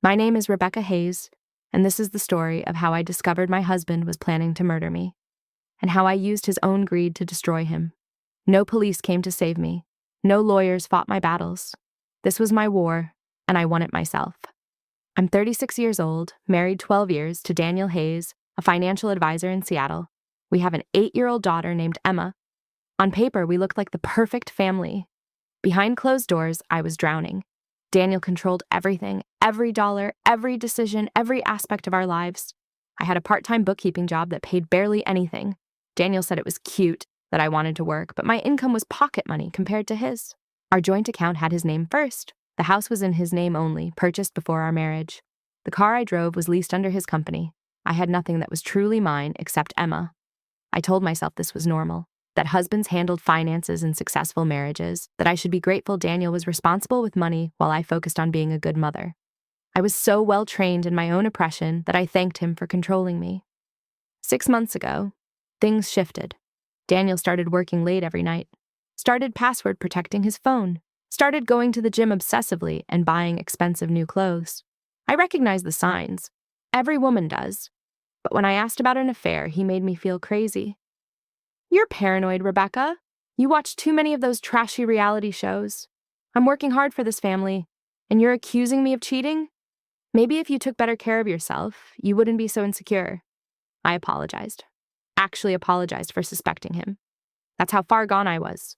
My name is Rebecca Hayes, and this is the story of how I discovered my husband was planning to murder me, and how I used his own greed to destroy him. No police came to save me. No lawyers fought my battles. This was my war, and I won it myself. I'm 36 years old, married 12 years to Daniel Hayes, a financial advisor in Seattle. We have an 8-year-old daughter named Emma. On paper, we looked like the perfect family. Behind closed doors, I was drowning. Daniel controlled everything, every dollar, every decision, every aspect of our lives. I had a part-time bookkeeping job that paid barely anything. Daniel said it was cute that I wanted to work, but my income was pocket money compared to his. Our joint account had his name first. The house was in his name only, purchased before our marriage. The car I drove was leased under his company. I had nothing that was truly mine except Emma. I told myself this was normal, that husbands handled finances in successful marriages, that I should be grateful Daniel was responsible with money while I focused on being a good mother. I was so well trained in my own oppression that I thanked him for controlling me. 6 months ago, things shifted. Daniel started working late every night, started password protecting his phone, started going to the gym obsessively and buying expensive new clothes. I recognized the signs. Every woman does. But when I asked about an affair, he made me feel crazy. "You're paranoid, Rebecca. You watch too many of those trashy reality shows. I'm working hard for this family, and you're accusing me of cheating? Maybe if you took better care of yourself, you wouldn't be so insecure." I apologized. Actually apologized for suspecting him. That's how far gone I was.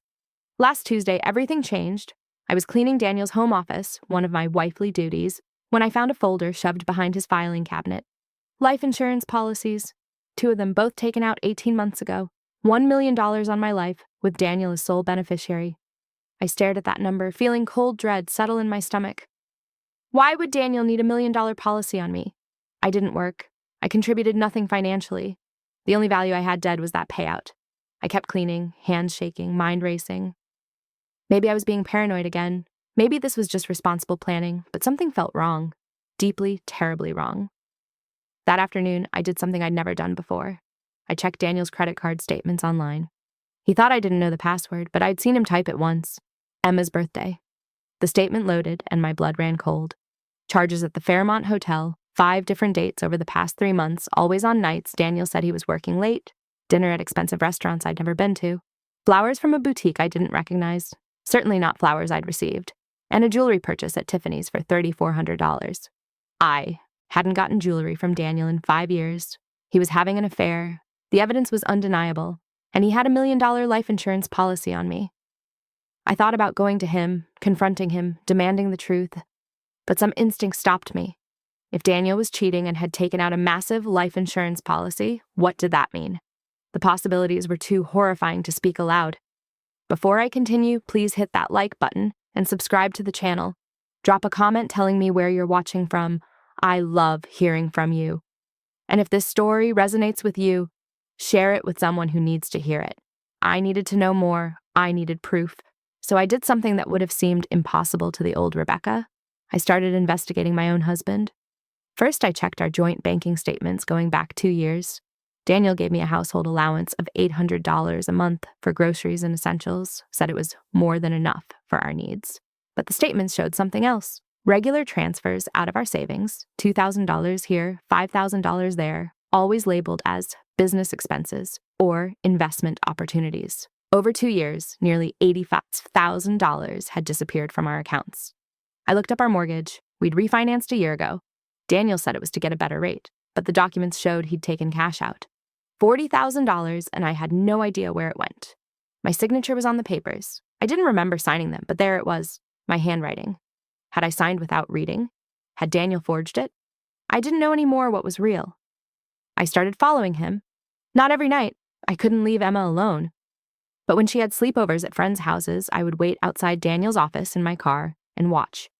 Last Tuesday, everything changed. I was cleaning Daniel's home office, one of my wifely duties, when I found a folder shoved behind his filing cabinet. Life insurance policies, 2 of them both taken out 18 months ago. $1 million on my life, with Daniel as sole beneficiary. I stared at that number, feeling cold dread settle in my stomach. Why would Daniel need $1 million policy on me? I didn't work. I contributed nothing financially. The only value I had dead was that payout. I kept cleaning, hands shaking, mind racing. Maybe I was being paranoid again. Maybe this was just responsible planning, but something felt wrong. Deeply, terribly wrong. That afternoon, I did something I'd never done before. I checked Daniel's credit card statements online. He thought I didn't know the password, but I'd seen him type it once. Emma's birthday. The statement loaded, and my blood ran cold. Charges at the Fairmont Hotel, 5 different dates over the past 3 months, always on nights Daniel said he was working late, dinner at expensive restaurants I'd never been to, flowers from a boutique I didn't recognize, certainly not flowers I'd received, and a jewelry purchase at Tiffany's for $3,400. I hadn't gotten jewelry from Daniel in 5 years. He was having an affair. The evidence was undeniable, and he had $1 million life insurance policy on me. I thought about going to him, confronting him, demanding the truth, but some instinct stopped me. If Daniel was cheating and had taken out a massive life insurance policy, what did that mean? The possibilities were too horrifying to speak aloud. Before I continue, please hit that like button and subscribe to the channel. Drop a comment telling me where you're watching from. I love hearing from you. And if this story resonates with you, share it with someone who needs to hear it. I needed to know more. I needed proof. So I did something that would have seemed impossible to the old Rebecca. I started investigating my own husband. First, I checked our joint banking statements going back 2 years. Daniel gave me a household allowance of $800 a month for groceries and essentials, said it was more than enough for our needs. But the statements showed something else. Regular transfers out of our savings, $2,000 here, $5,000 there, always labeled as business expenses or investment opportunities. Over 2 years, nearly $85,000 had disappeared from our accounts. I looked up our mortgage. We'd refinanced a year ago. Daniel said it was to get a better rate, but the documents showed he'd taken cash out. $40,000, and I had no idea where it went. My signature was on the papers. I didn't remember signing them, but there it was, my handwriting. Had I signed without reading? Had Daniel forged it? I didn't know anymore what was real. I started following him. Not every night. I couldn't leave Emma alone. But when she had sleepovers at friends' houses, I would wait outside Daniel's office in my car and watch.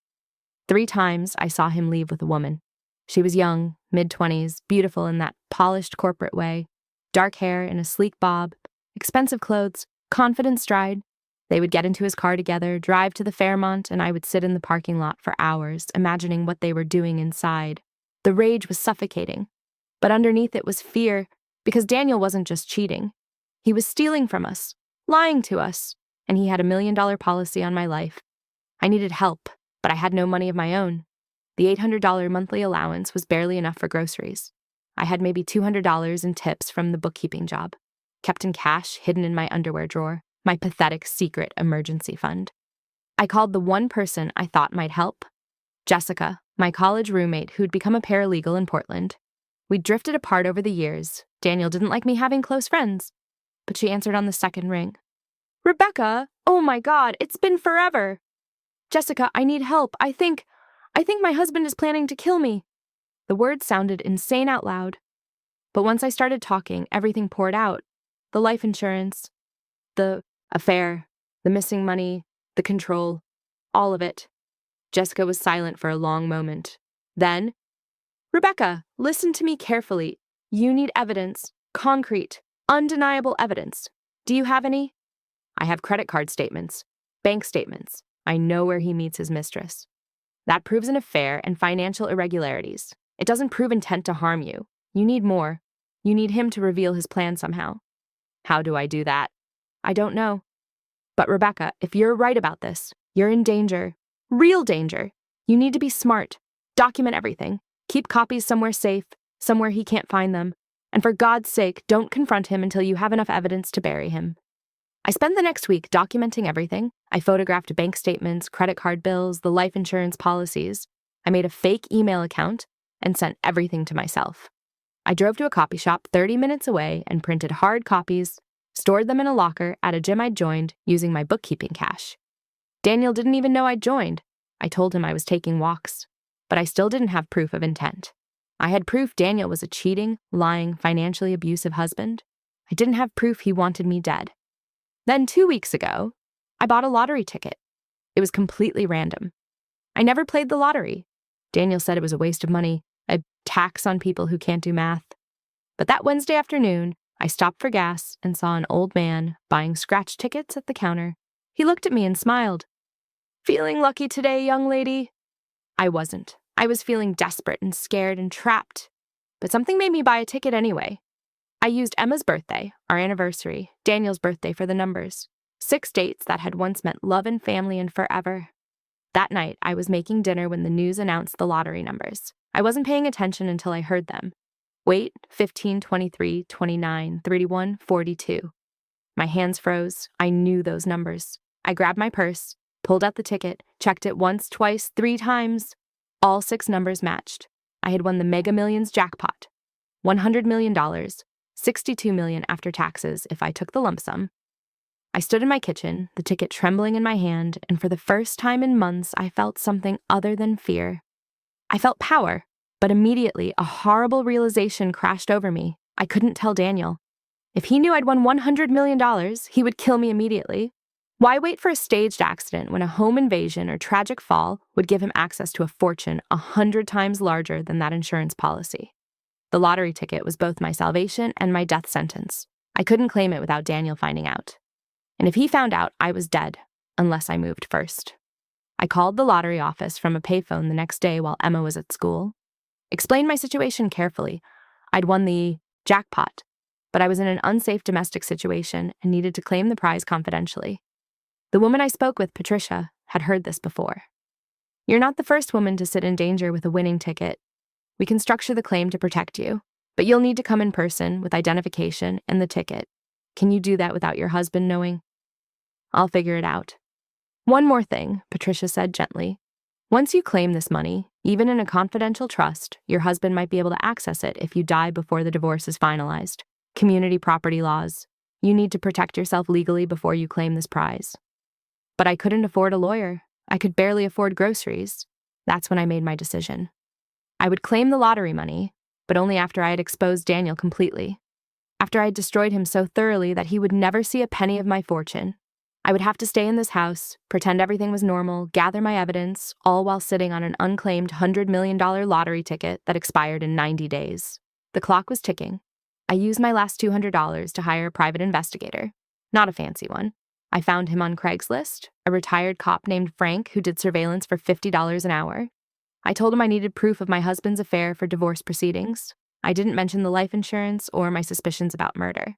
3 times I saw him leave with a woman. She was young, mid-20s, beautiful in that polished corporate way, dark hair in a sleek bob, expensive clothes, confident stride. They would get into his car together, drive to the Fairmont, and I would sit in the parking lot for hours, imagining what they were doing inside. The rage was suffocating, but underneath it was fear, because Daniel wasn't just cheating. He was stealing from us, lying to us, and he had $1 million policy on my life. I needed help, but I had no money of my own. The $800 monthly allowance was barely enough for groceries. I had maybe $200 in tips from the bookkeeping job, kept in cash hidden in my underwear drawer, my pathetic secret emergency fund. I called the one person I thought might help, Jessica, my college roommate who'd become a paralegal in Portland. We'd drifted apart over the years. Daniel didn't like me having close friends, but she answered on the second ring. Rebecca, oh my God, it's been forever. Jessica, I need help. I think my husband is planning to kill me. The words sounded insane out loud. But once I started talking, everything poured out. The life insurance, the affair, the missing money, the control, all of it. Jessica was silent for a long moment. Then, Rebecca, listen to me carefully. You need evidence, concrete, undeniable evidence. Do you have any? I have credit card statements, bank statements. I know where he meets his mistress. That proves an affair and financial irregularities. It doesn't prove intent to harm you. You need more. You need him to reveal his plan somehow. How do I do that? I don't know. But Rebecca, if you're right about this, you're in danger. Real danger. You need to be smart. Document everything. Keep copies somewhere safe, somewhere he can't find them. And for God's sake, don't confront him until you have enough evidence to bury him. I spent the next week documenting everything. I photographed bank statements, credit card bills, the life insurance policies. I made a fake email account and sent everything to myself. I drove to a copy shop 30 minutes away and printed hard copies, stored them in a locker at a gym I'd joined using my bookkeeping cash. Daniel didn't even know I'd joined. I told him I was taking walks, but I still didn't have proof of intent. I had proof Daniel was a cheating, lying, financially abusive husband. I didn't have proof he wanted me dead. Then 2 weeks ago, I bought a lottery ticket. It was completely random. I never played the lottery. Daniel said it was a waste of money, a tax on people who can't do math. But that Wednesday afternoon, I stopped for gas and saw an old man buying scratch tickets at the counter. He looked at me and smiled. Feeling lucky today, young lady? I wasn't. I was feeling desperate and scared and trapped. But something made me buy a ticket anyway. I used Emma's birthday, our anniversary, Daniel's birthday for the numbers. 6 dates that had once meant love and family and forever. That night, I was making dinner when the news announced the lottery numbers. I wasn't paying attention until I heard them. Wait, 15, 23, 29, 31, 42. My hands froze. I knew those numbers. I grabbed my purse, pulled out the ticket, checked it once, twice, 3 times. All 6 numbers matched. I had won the Mega Millions jackpot. $100 million, $62 million after taxes if I took the lump sum. I stood in my kitchen, the ticket trembling in my hand, and for the first time in months, I felt something other than fear. I felt power, but immediately a horrible realization crashed over me. I couldn't tell Daniel. If he knew I'd won $100 million, he would kill me immediately. Why wait for a staged accident when a home invasion or tragic fall would give him access to a fortune 100 times larger than that insurance policy? The lottery ticket was both my salvation and my death sentence. I couldn't claim it without Daniel finding out. And if he found out, I was dead, unless I moved first. I called the lottery office from a payphone the next day while Emma was at school. Explained my situation carefully. I'd won the jackpot, but I was in an unsafe domestic situation and needed to claim the prize confidentially. The woman I spoke with, Patricia, had heard this before. You're not the first woman to sit in danger with a winning ticket. We can structure the claim to protect you, but you'll need to come in person with identification and the ticket. Can you do that without your husband knowing? I'll figure it out. One more thing, Patricia said gently. Once you claim this money, even in a confidential trust, your husband might be able to access it if you die before the divorce is finalized. Community property laws. You need to protect yourself legally before you claim this prize. But I couldn't afford a lawyer. I could barely afford groceries. That's when I made my decision. I would claim the lottery money, but only after I had exposed Daniel completely. After I had destroyed him so thoroughly that he would never see a penny of my fortune. I would have to stay in this house, pretend everything was normal, gather my evidence, all while sitting on an unclaimed $100 million lottery ticket that expired in 90 days. The clock was ticking. I used my last $200 to hire a private investigator. Not a fancy one. I found him on Craigslist, a retired cop named Frank who did surveillance for $50 an hour. I told him I needed proof of my husband's affair for divorce proceedings. I didn't mention the life insurance or my suspicions about murder.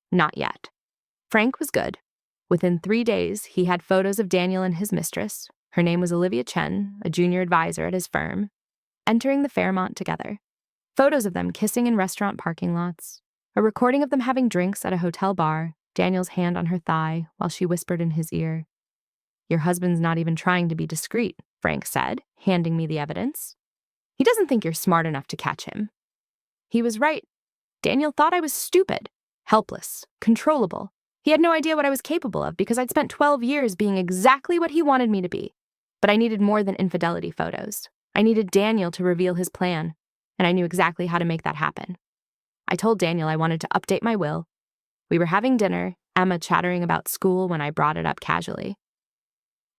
Not yet. Frank was good. Within 3 days, he had photos of Daniel and his mistress. Her name was Olivia Chen, a junior advisor at his firm. entering the Fairmont together. Photos of them kissing in restaurant parking lots. A recording of them having drinks at a hotel bar, Daniel's hand on her thigh while she whispered in his ear. "Your husband's not even trying to be discreet," Frank said, handing me the evidence. "He doesn't think you're smart enough to catch him." He was right. Daniel thought I was stupid, helpless, controllable. He had no idea what I was capable of because I'd spent 12 years being exactly what he wanted me to be. But I needed more than infidelity photos. I needed Daniel to reveal his plan, and I knew exactly how to make that happen. I told Daniel I wanted to update my will. We were having dinner, Emma chattering about school when I brought it up casually.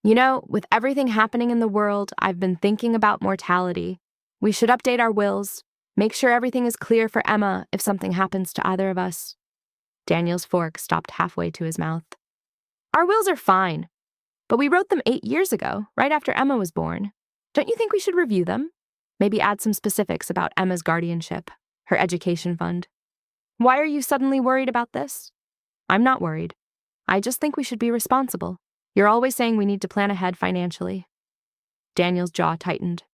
"You know, with everything happening in the world, I've been thinking about mortality. We should update our wills, make sure everything is clear for Emma if something happens to either of us." Daniel's fork stopped halfway to his mouth. "Our wills are fine, but we wrote them 8 years ago, right after Emma was born. Don't you think we should review them? Maybe add some specifics about Emma's guardianship, her education fund." "Why are you suddenly worried about this?" "I'm not worried. I just think we should be responsible. You're always saying we need to plan ahead financially." Daniel's jaw tightened.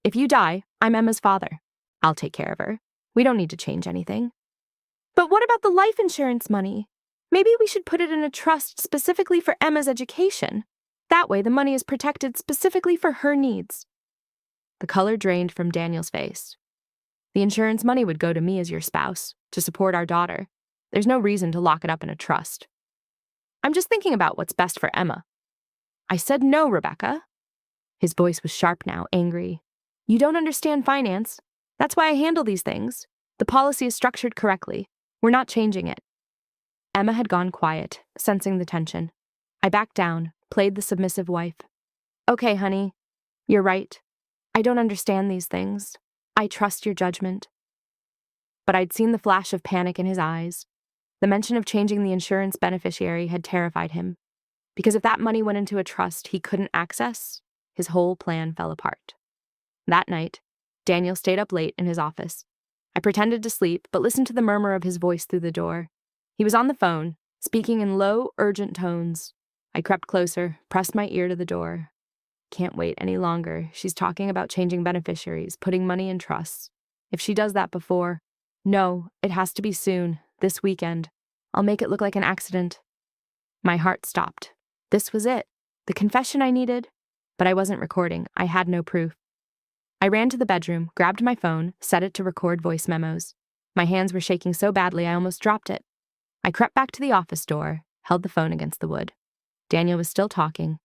"If you die, I'm Emma's father. I'll take care of her. We don't need to change anything." "But what about the life insurance money? Maybe we should put it in a trust specifically for Emma's education. That way the money is protected specifically for her needs." The color drained from Daniel's face. "The insurance money would go to me as your spouse, to support our daughter. There's no reason to lock it up in a trust. I'm just thinking about what's best for Emma." "I said no, Rebecca." His voice was sharp now, angry. "You don't understand finance. That's why I handle these things. The policy is structured correctly. We're not changing it." Emma had gone quiet, sensing the tension. I backed down, played the submissive wife. "Okay, honey. You're right. I don't understand these things. I trust your judgment." But I'd seen the flash of panic in his eyes. The mention of changing the insurance beneficiary had terrified him, because if that money went into a trust he couldn't access, his whole plan fell apart. That night, Daniel stayed up late in his office. I pretended to sleep, but listened to the murmur of his voice through the door. He was on the phone, speaking in low, urgent tones. I crept closer, pressed my ear to the door. "Can't wait any longer. She's talking about changing beneficiaries, putting money in trusts. If she does that before..." "No, it has to be soon, this weekend. I'll make it look like an accident." My heart stopped. This was it, the confession I needed. But I wasn't recording. I had no proof. I ran to the bedroom, grabbed my phone, set it to record voice memos. My hands were shaking so badly I almost dropped it. I crept back to the office door, held the phone against the wood. Daniel was still talking.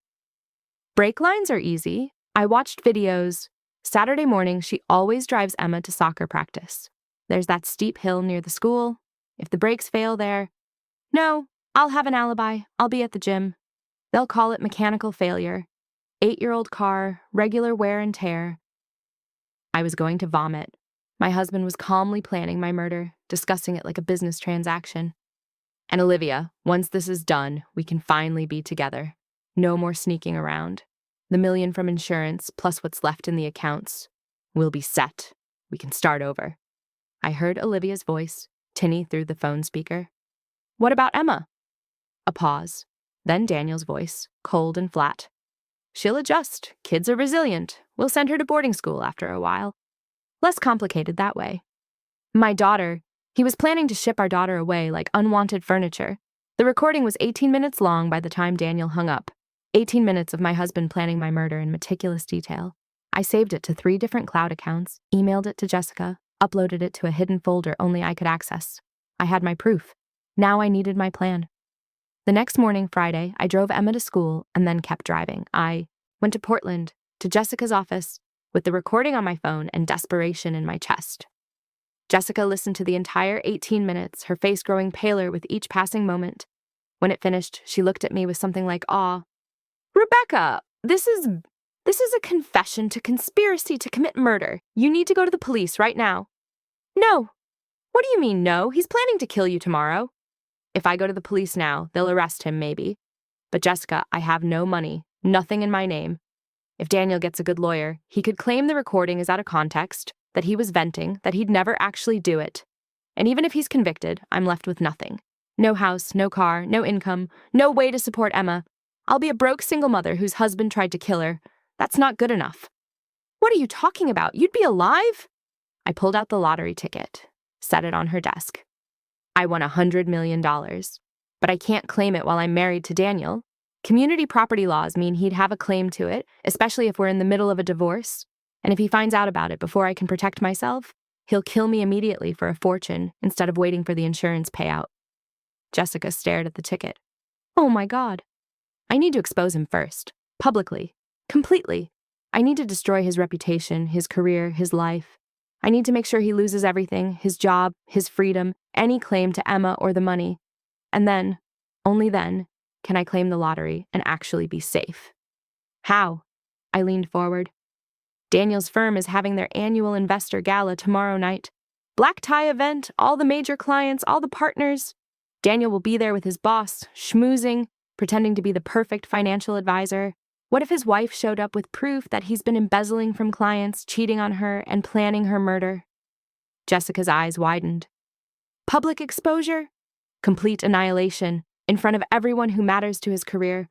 "Break lines are easy. I watched videos. Saturday morning, she always drives Emma to soccer practice. There's that steep hill near the school. If the brakes fail there..." "No, I'll have an alibi. I'll be at the gym. They'll call it mechanical failure. 8-year-old car, regular wear and tear." I was going to vomit. My husband was calmly planning my murder, discussing it like a business transaction. "And Olivia, once this is done, we can finally be together. No more sneaking around. The $1 million from insurance, plus what's left in the accounts. We'll be set. We can start over." I heard Olivia's voice, tinny through the phone speaker. "What about Emma?" A pause. Then Daniel's voice, cold and flat. "She'll adjust. Kids are resilient. We'll send her to boarding school after a while. Less complicated that way." My daughter. He was planning to ship our daughter away like unwanted furniture. The recording was 18 minutes long by the time Daniel hung up. 18 minutes of my husband planning my murder in meticulous detail. I saved it to 3 different cloud accounts, emailed it to Jessica, uploaded it to a hidden folder only I could access. I had my proof. Now I needed my plan. The next morning, Friday, I drove Emma to school and then kept driving. I went to Portland, to Jessica's office, with the recording on my phone and desperation in my chest. Jessica listened to the entire 18 minutes, her face growing paler with each passing moment. When it finished, she looked at me with something like awe. "Rebecca, this is a confession to conspiracy to commit murder. You need to go to the police right now." "No." "What do you mean, no? He's planning to kill you tomorrow." "If I go to the police now, they'll arrest him, maybe. But Jessica, I have no money, nothing in my name. If Daniel gets a good lawyer, he could claim the recording is out of context, that he was venting, that he'd never actually do it. And even if he's convicted, I'm left with nothing. No house, no car, no income, no way to support Emma. I'll be a broke single mother whose husband tried to kill her. That's not good enough." What are you talking about? You'd be alive? I pulled out the lottery ticket, set it on her desk. I won $100 million, but I can't claim it while I'm married to Daniel. Community property laws mean he'd have a claim to it, especially if we're in the middle of a divorce. And if he finds out about it before I can protect myself, he'll kill me immediately for a fortune instead of waiting for the insurance payout. Jessica stared at the ticket. Oh my God. I need to expose him first, publicly, completely. I need to destroy his reputation, his career, his life. I need to make sure he loses everything, his job, his freedom, any claim to Emma or the money. And then, only then, can I claim the lottery and actually be safe. How? I leaned forward. Daniel's firm is having their annual investor gala tomorrow night. Black tie event, all the major clients, all the partners. Daniel will be there with his boss, schmoozing, pretending to be the perfect financial advisor. What if his wife showed up with proof that he's been embezzling from clients, cheating on her, and planning her murder? Jessica's eyes widened. Public exposure? Complete annihilation, in front of everyone who matters to his career.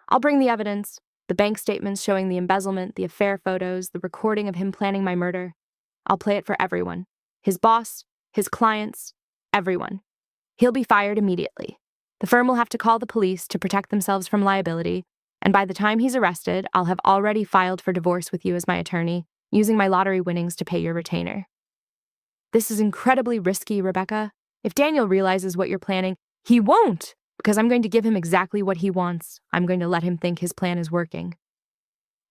I'll bring the evidence, the bank statements showing the embezzlement, the affair photos, the recording of him planning my murder. I'll play it for everyone. His boss, his clients, everyone. He'll be fired immediately. The firm will have to call the police to protect themselves from liability, and by the time he's arrested, I'll have already filed for divorce with you as my attorney, using my lottery winnings to pay your retainer. This is incredibly risky, Rebecca. If Daniel realizes what you're planning, he won't, because I'm going to give him exactly what he wants. I'm going to let him think his plan is working.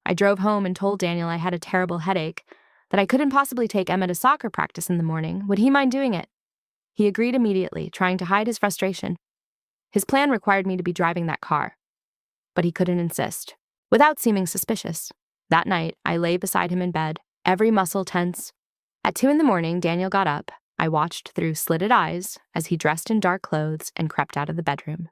I drove home and told Daniel I had a terrible headache, that I couldn't possibly take Emma to soccer practice in the morning. Would he mind doing it? He agreed immediately, trying to hide his frustration. His plan required me to be driving that car. But he couldn't insist, without seeming suspicious. That night, I lay beside him in bed, every muscle tense. At 2 a.m, Daniel got up. I watched through slitted eyes as he dressed in dark clothes and crept out of the bedroom.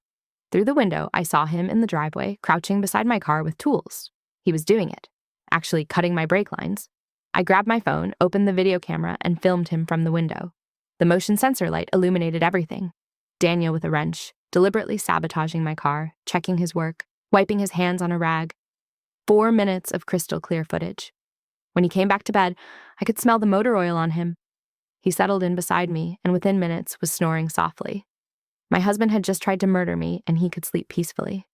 Through the window, I saw him in the driveway, crouching beside my car with tools. He was doing it, actually cutting my brake lines. I grabbed my phone, opened the video camera, and filmed him from the window. The motion sensor light illuminated everything. Daniel with a wrench, deliberately sabotaging my car, checking his work, wiping his hands on a rag. 4 minutes of crystal clear footage. When he came back to bed, I could smell the motor oil on him. He settled in beside me and within minutes was snoring softly. My husband had just tried to murder me and he could sleep peacefully.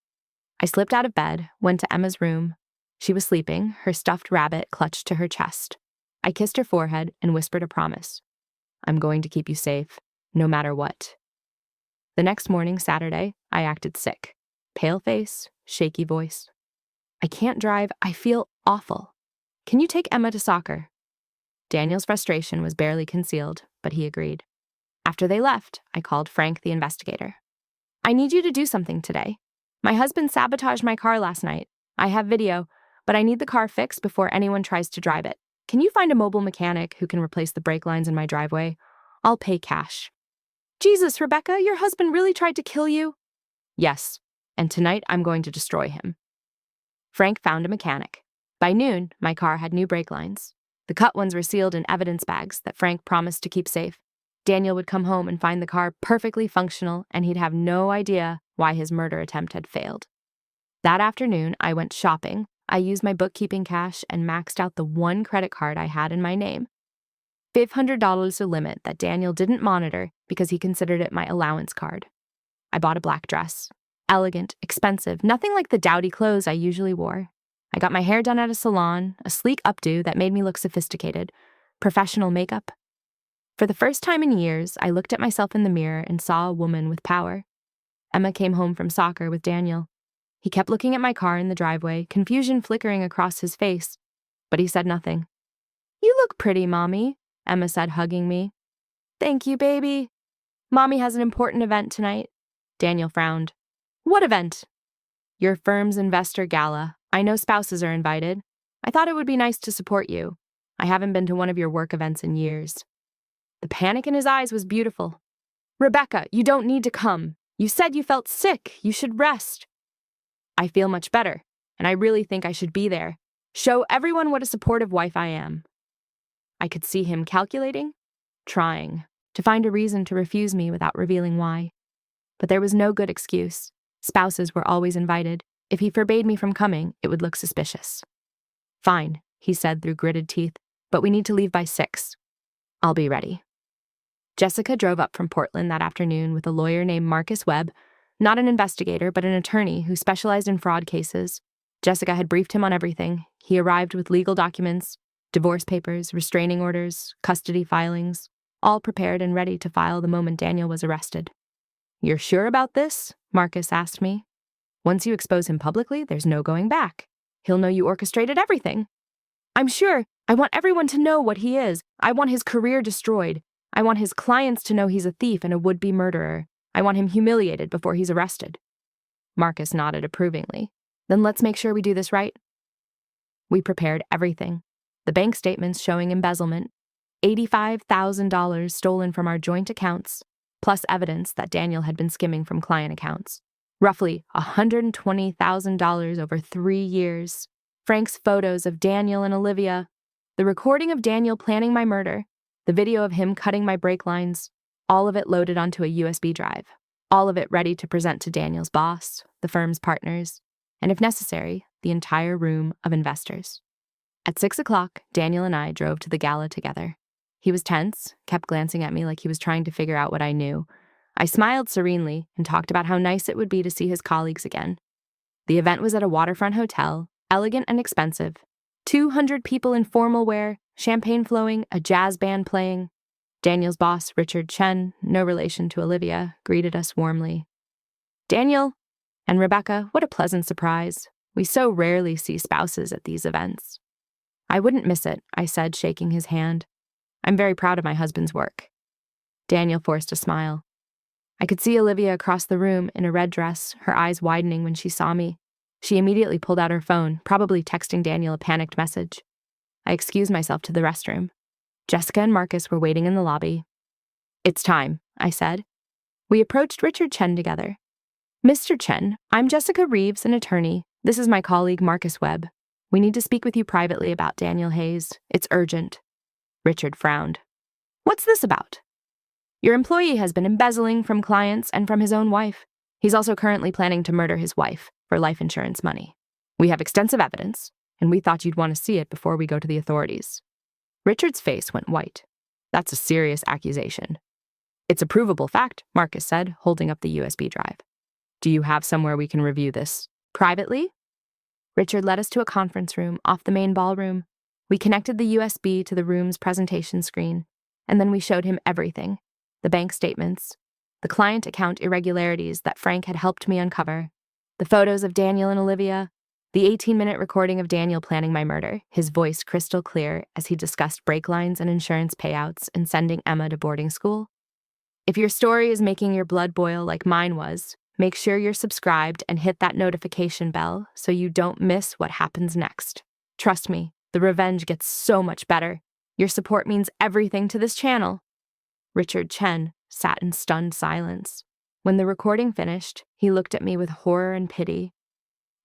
I slipped out of bed, went to Emma's room. She was sleeping, her stuffed rabbit clutched to her chest. I kissed her forehead and whispered a promise. I'm going to keep you safe, no matter what. The next morning, Saturday, I acted sick. Pale face, shaky voice. I can't drive, I feel awful. Can you take Emma to soccer? Daniel's frustration was barely concealed, but he agreed. After they left, I called Frank, the investigator. I need you to do something today. My husband sabotaged my car last night. I have video, but I need the car fixed before anyone tries to drive it. Can you find a mobile mechanic who can replace the brake lines in my driveway? I'll pay cash. Jesus, Rebecca, your husband really tried to kill you? Yes, and tonight I'm going to destroy him. Frank found a mechanic. By noon, my car had new brake lines. The cut ones were sealed in evidence bags that Frank promised to keep safe. Daniel would come home and find the car perfectly functional, and he'd have no idea why his murder attempt had failed. That afternoon, I went shopping. I used my bookkeeping cash and maxed out the one credit card I had in my name. $500 a limit that Daniel didn't monitor because he considered it my allowance card. I bought a black dress. Elegant, expensive, nothing like the dowdy clothes I usually wore. I got my hair done at a salon, a sleek updo that made me look sophisticated. Professional makeup. For the first time in years, I looked at myself in the mirror and saw a woman with power. Emma came home from soccer with Daniel. He kept looking at my car in the driveway, confusion flickering across his face, but he said nothing. You look pretty, Mommy, Emma said, hugging me. Thank you, baby. Mommy has an important event tonight. Daniel frowned. What event? Your firm's investor gala. I know spouses are invited. I thought it would be nice to support you. I haven't been to one of your work events in years. The panic in his eyes was beautiful. Rebecca, you don't need to come. You said you felt sick. You should rest. I feel much better, and I really think I should be there. Show everyone what a supportive wife I am. I could see him calculating, trying, to find a reason to refuse me without revealing why. But there was no good excuse. Spouses were always invited. If he forbade me from coming, it would look suspicious. Fine, he said through gritted teeth, but we need to leave by 6. I'll be ready. Jessica drove up from Portland that afternoon with a lawyer named Marcus Webb, not an investigator, but an attorney who specialized in fraud cases. Jessica had briefed him on everything. He arrived with legal documents, divorce papers, restraining orders, custody filings, all prepared and ready to file the moment Daniel was arrested. "You're sure about this?" Marcus asked me. "Once you expose him publicly, there's no going back. He'll know you orchestrated everything." "I'm sure. I want everyone to know what he is. I want his career destroyed. I want his clients to know he's a thief and a would-be murderer. I want him humiliated before he's arrested." Marcus nodded approvingly. "Then let's make sure we do this right." We prepared everything. The bank statements showing embezzlement, $85,000 stolen from our joint accounts, plus evidence that Daniel had been skimming from client accounts. Roughly $120,000 over 3 years. Frank's photos of Daniel and Olivia, the recording of Daniel planning my murder, the video of him cutting my brake lines, all of it loaded onto a USB drive, all of it ready to present to Daniel's boss, the firm's partners, and if necessary, the entire room of investors. At 6 o'clock, Daniel and I drove to the gala together. He was tense, kept glancing at me like he was trying to figure out what I knew. I smiled serenely and talked about how nice it would be to see his colleagues again. The event was at a waterfront hotel, elegant and expensive. 200 people in formal wear, champagne flowing, a jazz band playing. Daniel's boss, Richard Chen, no relation to Olivia, greeted us warmly. "Daniel and Rebecca, what a pleasant surprise. We so rarely see spouses at these events." "I wouldn't miss it," I said, shaking his hand. "I'm very proud of my husband's work." Daniel forced a smile. I could see Olivia across the room in a red dress, her eyes widening when she saw me. She immediately pulled out her phone, probably texting Daniel a panicked message. I excused myself to the restroom. Jessica and Marcus were waiting in the lobby. "It's time," I said. We approached Richard Chen together. "Mr. Chen, I'm Jessica Reeves, an attorney. This is my colleague, Marcus Webb. We need to speak with you privately about Daniel Hayes. It's urgent." Richard frowned. "What's this about?" "Your employee has been embezzling from clients and from his own wife. He's also currently planning to murder his wife for life insurance money. We have extensive evidence, and we thought you'd want to see it before we go to the authorities." Richard's face went white. "That's a serious accusation." "It's a provable fact," Marcus said, holding up the USB drive. "Do you have somewhere we can review this privately?" Richard led us to a conference room off the main ballroom. We connected the USB to the room's presentation screen, and then we showed him everything. The bank statements, the client account irregularities that Frank had helped me uncover, the photos of Daniel and Olivia, the 18-minute recording of Daniel planning my murder, his voice crystal clear as he discussed brake lines and insurance payouts and sending Emma to boarding school. If your story is making your blood boil like mine was, make sure you're subscribed and hit that notification bell so you don't miss what happens next. Trust me, the revenge gets so much better. Your support means everything to this channel. Richard Chen sat in stunned silence. When the recording finished, he looked at me with horror and pity.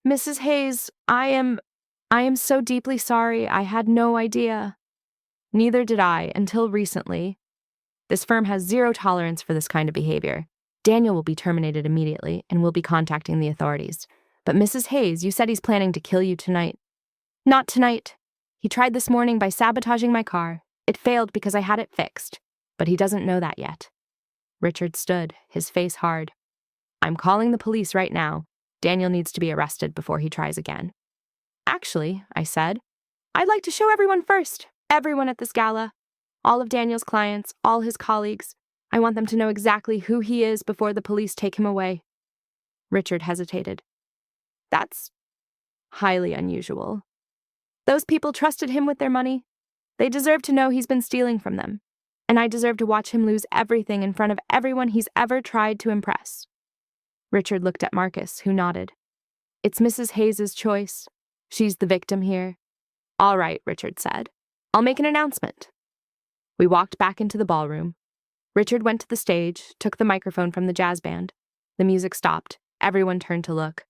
"Mrs. Hayes, I am so deeply sorry. I had no idea." "Neither did I until recently. This firm has zero tolerance for this kind of behavior. Daniel will be terminated immediately and will be contacting the authorities. But Mrs. Hayes, you said he's planning to kill you tonight." "Not tonight. He tried this morning by sabotaging my car. It failed because I had it fixed. But he doesn't know that yet." Richard stood, his face hard. "I'm calling the police right now. Daniel needs to be arrested before he tries again." "Actually," I said, "I'd like to show everyone first. Everyone at this gala. All of Daniel's clients, all his colleagues. I want them to know exactly who he is before the police take him away." Richard hesitated. "That's highly unusual. Those people trusted him with their money. They deserve to know he's been stealing from them. And I deserve to watch him lose everything in front of everyone he's ever tried to impress." Richard looked at Marcus, who nodded. "It's Mrs. Hayes' choice. She's the victim here." "All right," Richard said. "I'll make an announcement." We walked back into the ballroom. Richard went to the stage, took the microphone from the jazz band. The music stopped. Everyone turned to look.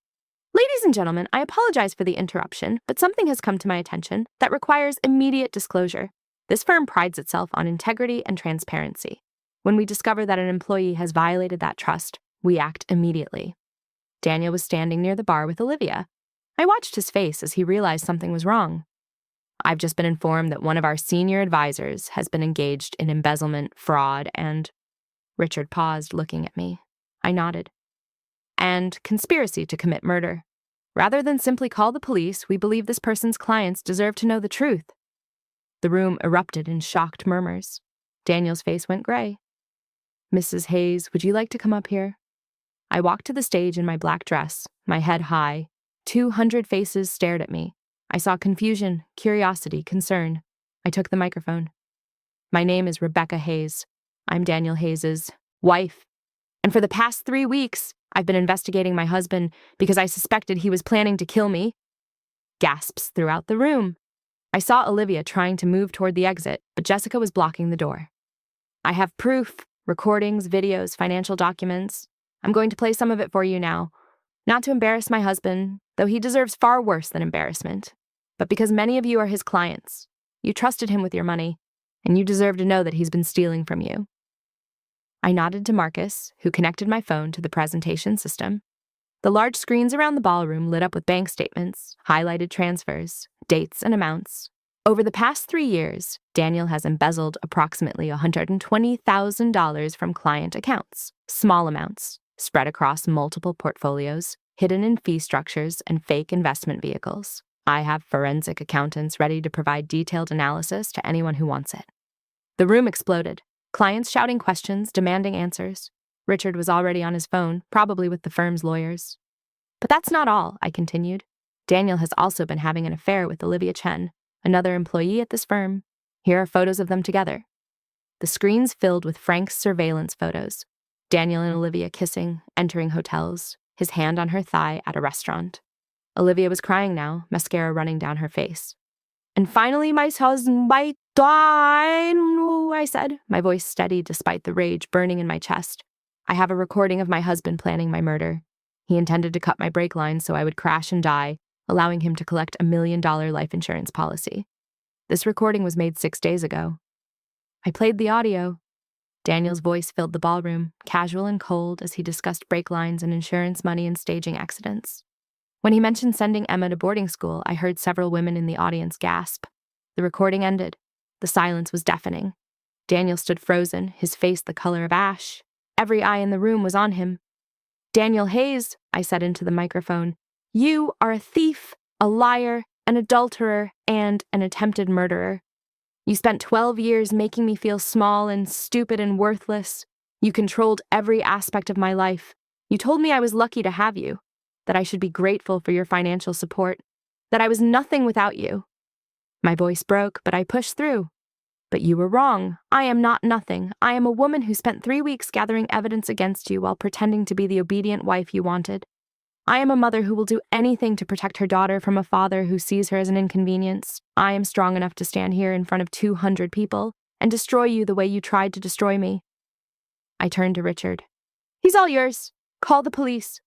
"Ladies and gentlemen, I apologize for the interruption, but something has come to my attention that requires immediate disclosure. This firm prides itself on integrity and transparency. When we discover that an employee has violated that trust, we act immediately." Daniel was standing near the bar with Olivia. I watched his face as he realized something was wrong. I've just been informed that one of our senior advisors has been engaged in embezzlement, fraud, and Richard paused, looking at me. I nodded. And conspiracy to commit murder. Rather than simply call the police, we believe this person's clients deserve to know the truth. The room erupted in shocked murmurs. Daniel's face went gray. Mrs. Hayes, would you like to come up here? I walked to the stage in my black dress, my head high. 200 faces stared at me. I saw confusion, curiosity, concern. I took the microphone. My name is Rebecca Hayes. I'm Daniel Hayes's wife. And for the past 3 weeks, I've been investigating my husband because I suspected he was planning to kill me. Gasps throughout the room. I saw Olivia trying to move toward the exit, but Jessica was blocking the door. I have proof, recordings, videos, financial documents. I'm going to play some of it for you now. Not to embarrass my husband, though he deserves far worse than embarrassment, but because many of you are his clients. You trusted him with your money, and you deserve to know that he's been stealing from you. I nodded to Marcus, who connected my phone to the presentation system. The large screens around the ballroom lit up with bank statements, highlighted transfers, dates, and amounts. Over the past 3 years, Daniel has embezzled approximately $120,000 from client accounts, small amounts, spread across multiple portfolios, hidden in fee structures and fake investment vehicles. I have forensic accountants ready to provide detailed analysis to anyone who wants it. The room exploded. Clients shouting questions, demanding answers. Richard was already on his phone, probably with the firm's lawyers. But that's not all, I continued. Daniel has also been having an affair with Olivia Chen, another employee at this firm. Here are photos of them together. The screens filled with Frank's surveillance photos. Daniel and Olivia kissing, entering hotels, his hand on her thigh at a restaurant. Olivia was crying now, mascara running down her face. And finally, my husband might die, I said, my voice steady despite the rage burning in my chest. I have a recording of my husband planning my murder. He intended to cut my brake line so I would crash and die, allowing him to collect $1 million life insurance policy. This recording was made 6 days ago. I played the audio. Daniel's voice filled the ballroom, casual and cold as he discussed brake lines and insurance money and staging accidents. When he mentioned sending Emma to boarding school, I heard several women in the audience gasp. The recording ended. The silence was deafening. Daniel stood frozen, his face the color of ash. Every eye in the room was on him. Daniel Hayes, I said into the microphone, you are a thief, a liar, an adulterer, and an attempted murderer. You spent 12 years making me feel small and stupid and worthless. You controlled every aspect of my life. You told me I was lucky to have you, that I should be grateful for your financial support, that I was nothing without you. My voice broke, but I pushed through. But you were wrong. I am not nothing. I am a woman who spent 3 weeks gathering evidence against you while pretending to be the obedient wife you wanted. I am a mother who will do anything to protect her daughter from a father who sees her as an inconvenience. I am strong enough to stand here in front of 200 people and destroy you the way you tried to destroy me. I turned to Richard. He's all yours. Call the police.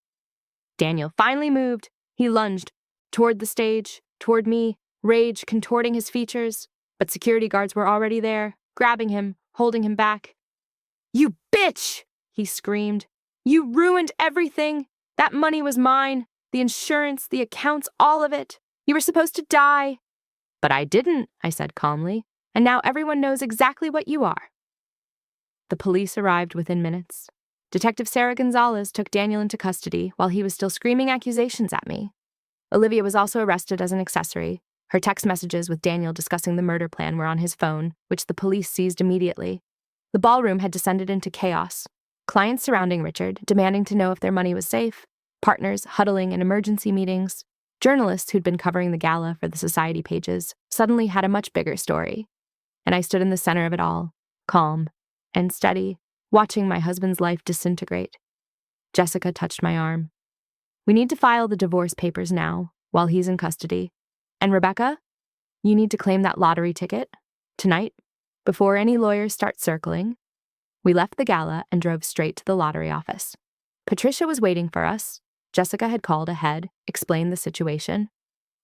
Daniel finally moved. He lunged toward the stage, toward me, rage contorting his features. But security guards were already there, grabbing him, holding him back. You bitch! He screamed. You ruined everything. That money was mine. The insurance, the accounts, all of it. You were supposed to die. But I didn't, I said calmly. And now everyone knows exactly what you are. The police arrived within minutes. Detective Sarah Gonzalez took Daniel into custody while he was still screaming accusations at me. Olivia was also arrested as an accessory. Her text messages with Daniel discussing the murder plan were on his phone, which the police seized immediately. The ballroom had descended into chaos. Clients surrounding Richard, demanding to know if their money was safe, partners huddling in emergency meetings, journalists who'd been covering the gala for the society pages suddenly had a much bigger story. And I stood in the center of it all, calm and steady, watching my husband's life disintegrate. Jessica touched my arm. We need to file the divorce papers now, while he's in custody. And Rebecca, you need to claim that lottery ticket, tonight, before any lawyers start circling. We left the gala and drove straight to the lottery office. Patricia was waiting for us. Jessica had called ahead, explained the situation.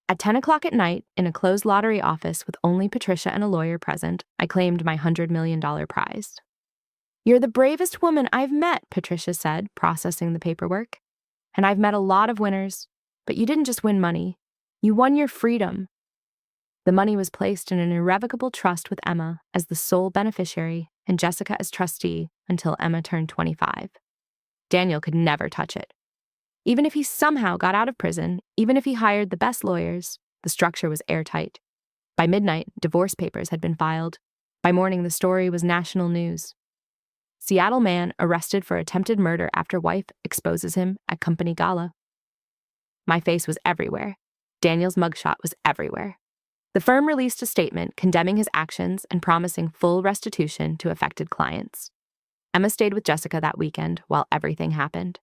At 10 o'clock at night, in a closed lottery office with only Patricia and a lawyer present, I claimed my $100 million prize. You're the bravest woman I've met, Patricia said, processing the paperwork. And I've met a lot of winners, but you didn't just win money. You won your freedom. The money was placed in an irrevocable trust with Emma as the sole beneficiary and Jessica as trustee until Emma turned 25. Daniel could never touch it. Even if he somehow got out of prison, even if he hired the best lawyers, the structure was airtight. By midnight, divorce papers had been filed. By morning, the story was national news. Seattle man arrested for attempted murder after wife exposes him at company gala. My face was everywhere. Daniel's mugshot was everywhere. The firm released a statement condemning his actions and promising full restitution to affected clients. Emma stayed with Jessica that weekend while everything happened.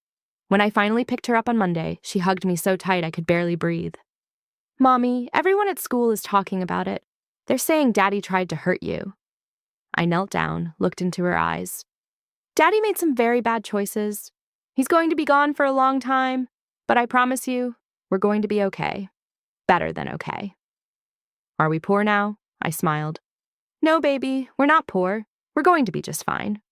When I finally picked her up on Monday, she hugged me so tight I could barely breathe. "Mommy, everyone at school is talking about it. They're saying Daddy tried to hurt you." I knelt down, looked into her eyes. "Daddy made some very bad choices. He's going to be gone for a long time, but I promise you, we're going to be okay. Better than okay." "Are we poor now?" I smiled. "No, baby, we're not poor. We're going to be just fine."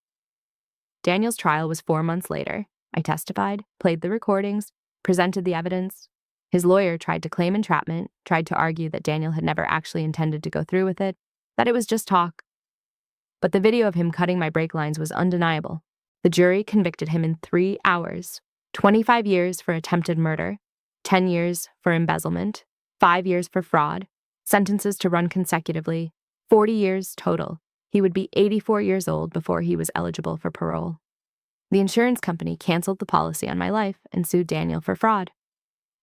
Daniel's trial was 4 months later. I testified, played the recordings, presented the evidence. His lawyer tried to claim entrapment, tried to argue that Daniel had never actually intended to go through with it, that it was just talk. But the video of him cutting my brake lines was undeniable. The jury convicted him in 3 hours. 25 years for attempted murder, 10 years for embezzlement, 5 years for fraud, sentences to run consecutively, 40 years total. He would be 84 years old before he was eligible for parole. The insurance company canceled the policy on my life and sued Daniel for fraud.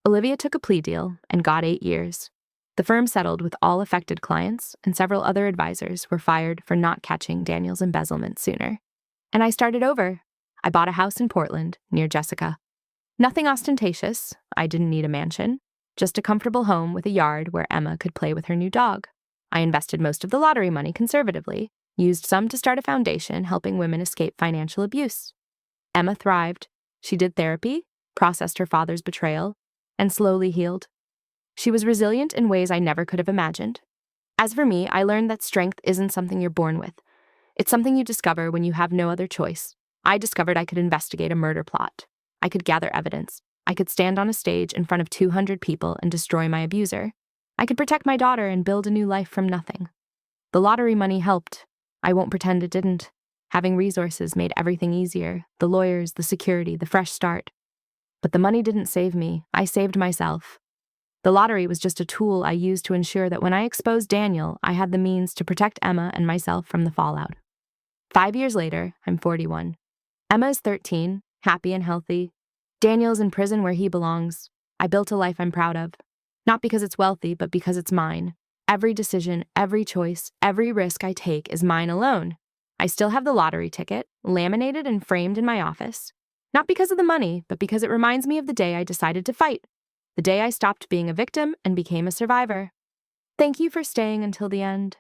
Olivia took a plea deal and got 8 years. The firm settled with all affected clients, and several other advisors were fired for not catching Daniel's embezzlement sooner. And I started over. I bought a house in Portland, near Jessica. Nothing ostentatious. I didn't need a mansion. Just a comfortable home with a yard where Emma could play with her new dog. I invested most of the lottery money conservatively, used some to start a foundation helping women escape financial abuse. Emma thrived. She did therapy, processed her father's betrayal, and slowly healed. She was resilient in ways I never could have imagined. As for me, I learned that strength isn't something you're born with. It's something you discover when you have no other choice. I discovered I could investigate a murder plot. I could gather evidence. I could stand on a stage in front of 200 people and destroy my abuser. I could protect my daughter and build a new life from nothing. The lottery money helped. I won't pretend it didn't. Having resources made everything easier. The lawyers, the security, the fresh start. But the money didn't save me. I saved myself. The lottery was just a tool I used to ensure that when I exposed Daniel, I had the means to protect Emma and myself from the fallout. 5 years later, I'm 41. Emma is 13, happy and healthy. Daniel's in prison where he belongs. I built a life I'm proud of. Not because it's wealthy, but because it's mine. Every decision, every choice, every risk I take is mine alone. I still have the lottery ticket, laminated and framed in my office. Not because of the money, but because it reminds me of the day I decided to fight. The day I stopped being a victim and became a survivor. Thank you for staying until the end.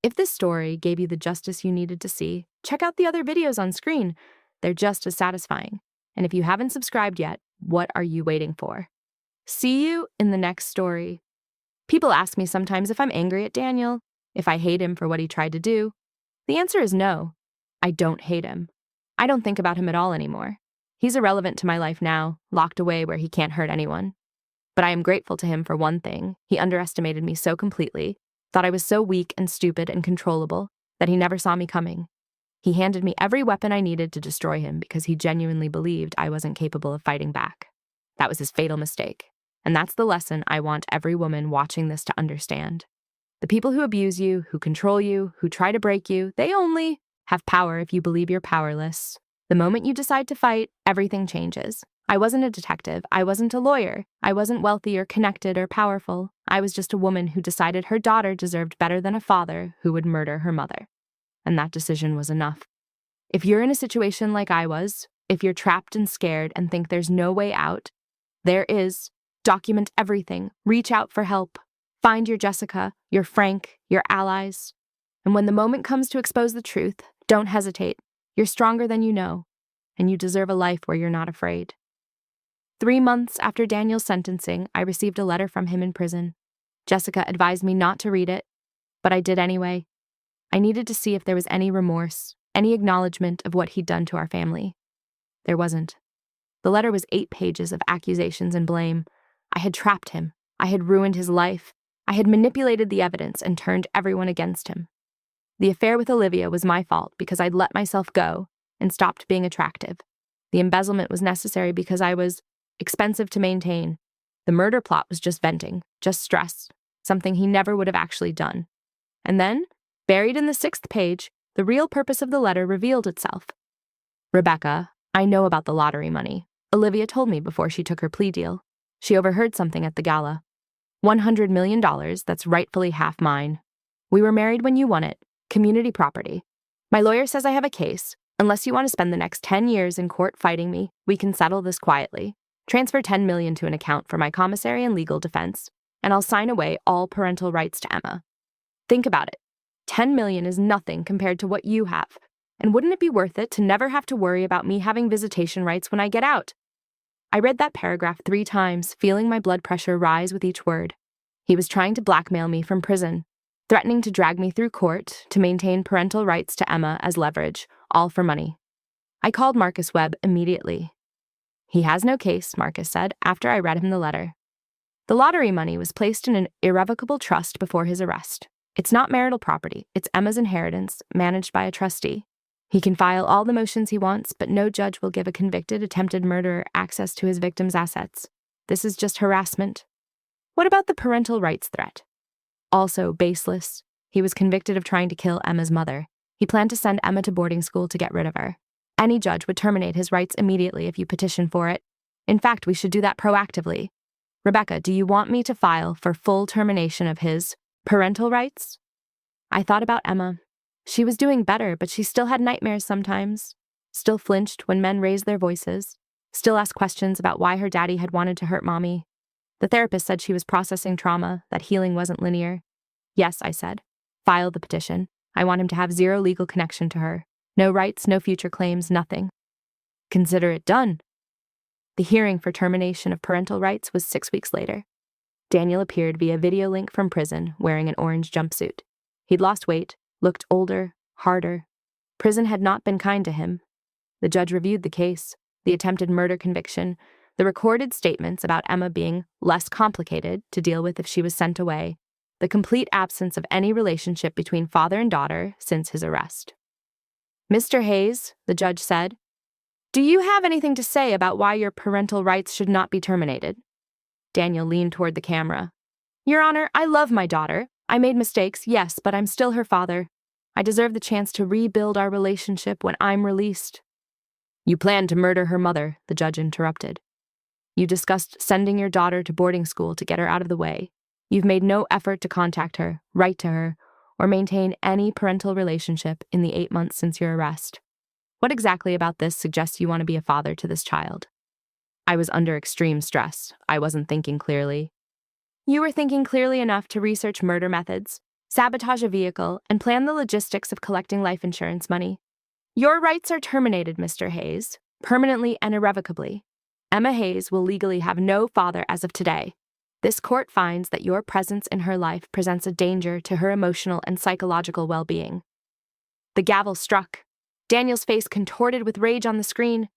If this story gave you the justice you needed to see, check out the other videos on screen. They're just as satisfying. And if you haven't subscribed yet, what are you waiting for? See you in the next story. People ask me sometimes if I'm angry at Daniel, if I hate him for what he tried to do. The answer is no. I don't hate him. I don't think about him at all anymore. He's irrelevant to my life now, locked away where he can't hurt anyone. But I am grateful to him for one thing. He underestimated me so completely, thought I was so weak and stupid and controllable, that he never saw me coming. He handed me every weapon I needed to destroy him because he genuinely believed I wasn't capable of fighting back. That was his fatal mistake. And that's the lesson I want every woman watching this to understand. The people who abuse you, who control you, who try to break you, they only have power if you believe you're powerless. The moment you decide to fight, everything changes. I wasn't a detective. I wasn't a lawyer. I wasn't wealthy or connected or powerful. I was just a woman who decided her daughter deserved better than a father who would murder her mother. And that decision was enough. If you're in a situation like I was, if you're trapped and scared and think there's no way out, there is. Document everything. Reach out for help. Find your Jessica, your Frank, your allies. And when the moment comes to expose the truth, don't hesitate. You're stronger than you know, and you deserve a life where you're not afraid. 3 months after Daniel's sentencing, I received a letter from him in prison. Jessica advised me not to read it, but I did anyway. I needed to see if there was any remorse, any acknowledgement of what he'd done to our family. There wasn't. The letter was 8 pages of accusations and blame. I had trapped him. I had ruined his life. I had manipulated the evidence and turned everyone against him. The affair with Olivia was my fault because I'd let myself go and stopped being attractive. The embezzlement was necessary because I was expensive to maintain. The murder plot was just venting, just stress, something he never would have actually done. And then, buried in the 6th page, the real purpose of the letter revealed itself. Rebecca, I know about the lottery money. Olivia told me before she took her plea deal. She overheard something at the gala. $100 million, that's rightfully half mine. We were married when you won it. Community property. My lawyer says I have a case. Unless you want to spend the next 10 years in court fighting me, we can settle this quietly. Transfer $10 million to an account for my commissary and legal defense, and I'll sign away all parental rights to Emma. Think about it. $10 million is nothing compared to what you have. And wouldn't it be worth it to never have to worry about me having visitation rights when I get out? I read that paragraph 3 times, feeling my blood pressure rise with each word. He was trying to blackmail me from prison, threatening to drag me through court to maintain parental rights to Emma as leverage, all for money. I called Marcus Webb immediately. He has no case, Marcus said after I read him the letter. The lottery money was placed in an irrevocable trust before his arrest. It's not marital property, it's Emma's inheritance, managed by a trustee. He can file all the motions he wants, but no judge will give a convicted attempted murderer access to his victim's assets. This is just harassment. What about the parental rights threat? Also baseless. He was convicted of trying to kill Emma's mother. He planned to send Emma to boarding school to get rid of her. Any judge would terminate his rights immediately if you petition for it. In fact, we should do that proactively. Rebecca, do you want me to file for full termination of his parental rights? I thought about Emma. She was doing better, but she still had nightmares sometimes, still flinched when men raised their voices, still asked questions about why her daddy had wanted to hurt Mommy. The therapist said she was processing trauma, that healing wasn't linear. Yes, I said. File the petition. I want him to have zero legal connection to her. No rights, no future claims, nothing. Consider it done. The hearing for termination of parental rights was 6 weeks later. Daniel appeared via video link from prison, wearing an orange jumpsuit. He'd lost weight, looked older, harder. Prison had not been kind to him. The judge reviewed the case, the attempted murder conviction, the recorded statements about Emma being less complicated to deal with if she was sent away, the complete absence of any relationship between father and daughter since his arrest. Mr. Hayes, the judge said, do you have anything to say about why your parental rights should not be terminated? Daniel leaned toward the camera. Your Honor, I love my daughter. I made mistakes, yes, but I'm still her father. I deserve the chance to rebuild our relationship when I'm released. You planned to murder her mother, the judge interrupted. You discussed sending your daughter to boarding school to get her out of the way. You've made no effort to contact her, write to her, or maintain any parental relationship in the 8 months since your arrest. What exactly about this suggests you want to be a father to this child? I was under extreme stress. I wasn't thinking clearly. You were thinking clearly enough to research murder methods, sabotage a vehicle, and plan the logistics of collecting life insurance money. Your rights are terminated, Mr. Hayes, permanently and irrevocably. Emma Hayes will legally have no father as of today. This court finds that your presence in her life presents a danger to her emotional and psychological well-being. The gavel struck. Daniel's face contorted with rage on the screen.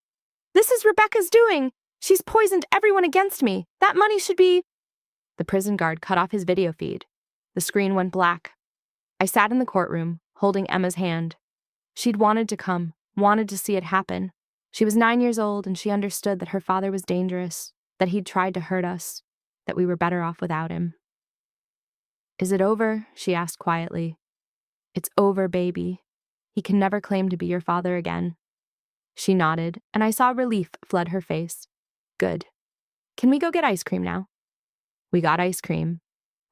This is Rebecca's doing! She's poisoned everyone against me! That money should be… The prison guard cut off his video feed. The screen went black. I sat in the courtroom, holding Emma's hand. She'd wanted to come, wanted to see it happen. She was 9 years old, and she understood that her father was dangerous, that he'd tried to hurt us, that we were better off without him. Is it over? She asked quietly. It's over, baby. He can never claim to be your father again. She nodded, and I saw relief flood her face. Good. Can we go get ice cream now? We got ice cream.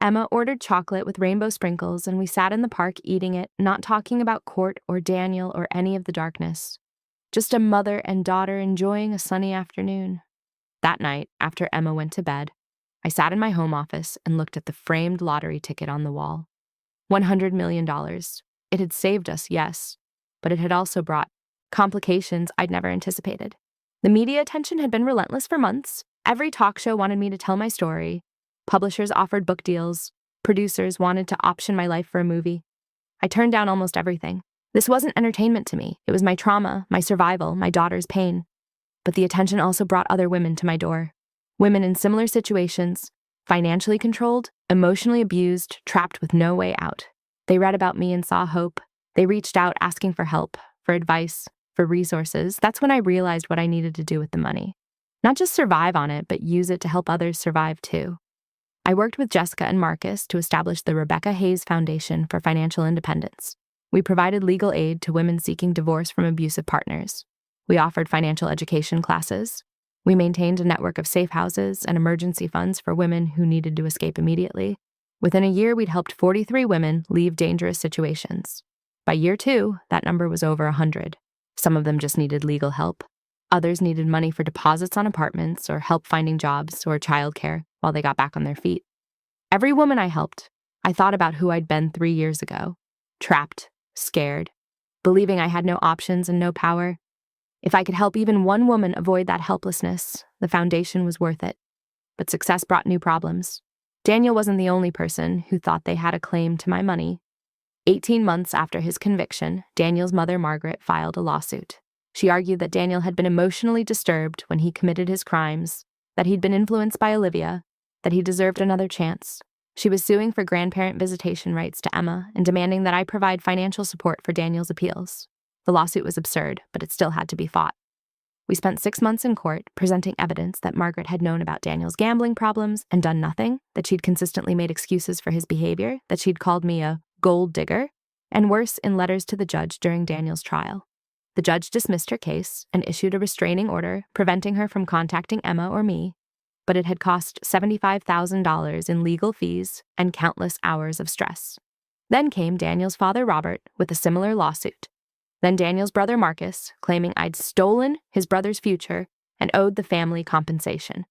Emma ordered chocolate with rainbow sprinkles, and we sat in the park eating it, not talking about court or Daniel or any of the darkness. Just a mother and daughter enjoying a sunny afternoon. That night, after Emma went to bed, I sat in my home office and looked at the framed lottery ticket on the wall. $100 million. It had saved us, yes, but it had also brought complications I'd never anticipated. The media attention had been relentless for months. Every talk show wanted me to tell my story. Publishers offered book deals. Producers wanted to option my life for a movie. I turned down almost everything. This wasn't entertainment to me. It was my trauma, my survival, my daughter's pain. But the attention also brought other women to my door. Women in similar situations, Financially controlled, emotionally abused, trapped with no way out. They read about me and saw hope. They reached out asking for help, for advice, for resources. That's when I realized what I needed to do with the money. Not just survive on it, but use it to help others survive too. I worked with Jessica and Marcus to establish the Rebecca Hayes Foundation for Financial Independence. We provided legal aid to women seeking divorce from abusive partners. We offered financial education classes. We maintained a network of safe houses and emergency funds for women who needed to escape immediately. Within a year, we'd helped 43 women leave dangerous situations. By year 2, that number was over 100. Some of them just needed legal help. Others needed money for deposits on apartments or help finding jobs or childcare while they got back on their feet. Every woman I helped, I thought about who I'd been 3 years ago. Trapped, scared, believing I had no options and no power. If I could help even one woman avoid that helplessness, the foundation was worth it. But success brought new problems. Daniel wasn't the only person who thought they had a claim to my money. 18 months after his conviction, Daniel's mother, Margaret, filed a lawsuit. She argued that Daniel had been emotionally disturbed when he committed his crimes, that he'd been influenced by Olivia, that he deserved another chance. She was suing for grandparent visitation rights to Emma and demanding that I provide financial support for Daniel's appeals. The lawsuit was absurd, but it still had to be fought. We spent 6 months in court presenting evidence that Margaret had known about Daniel's gambling problems and done nothing, that she'd consistently made excuses for his behavior, that she'd called me a gold digger, and worse, in letters to the judge during Daniel's trial. The judge dismissed her case and issued a restraining order preventing her from contacting Emma or me, but it had cost $75,000 in legal fees and countless hours of stress. Then came Daniel's father, Robert, with a similar lawsuit. Then Daniel's brother, Marcus, claiming I'd stolen his brother's future and owed the family compensation.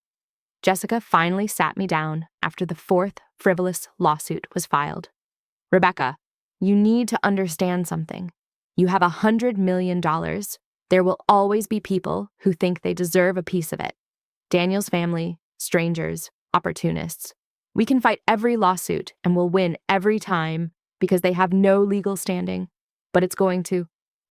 Jessica finally sat me down after the 4th frivolous lawsuit was filed. Rebecca, you need to understand something. You have $100 million. There will always be people who think they deserve a piece of it. Daniel's family, strangers, opportunists. We can fight every lawsuit and we'll win every time because they have no legal standing, but it's going to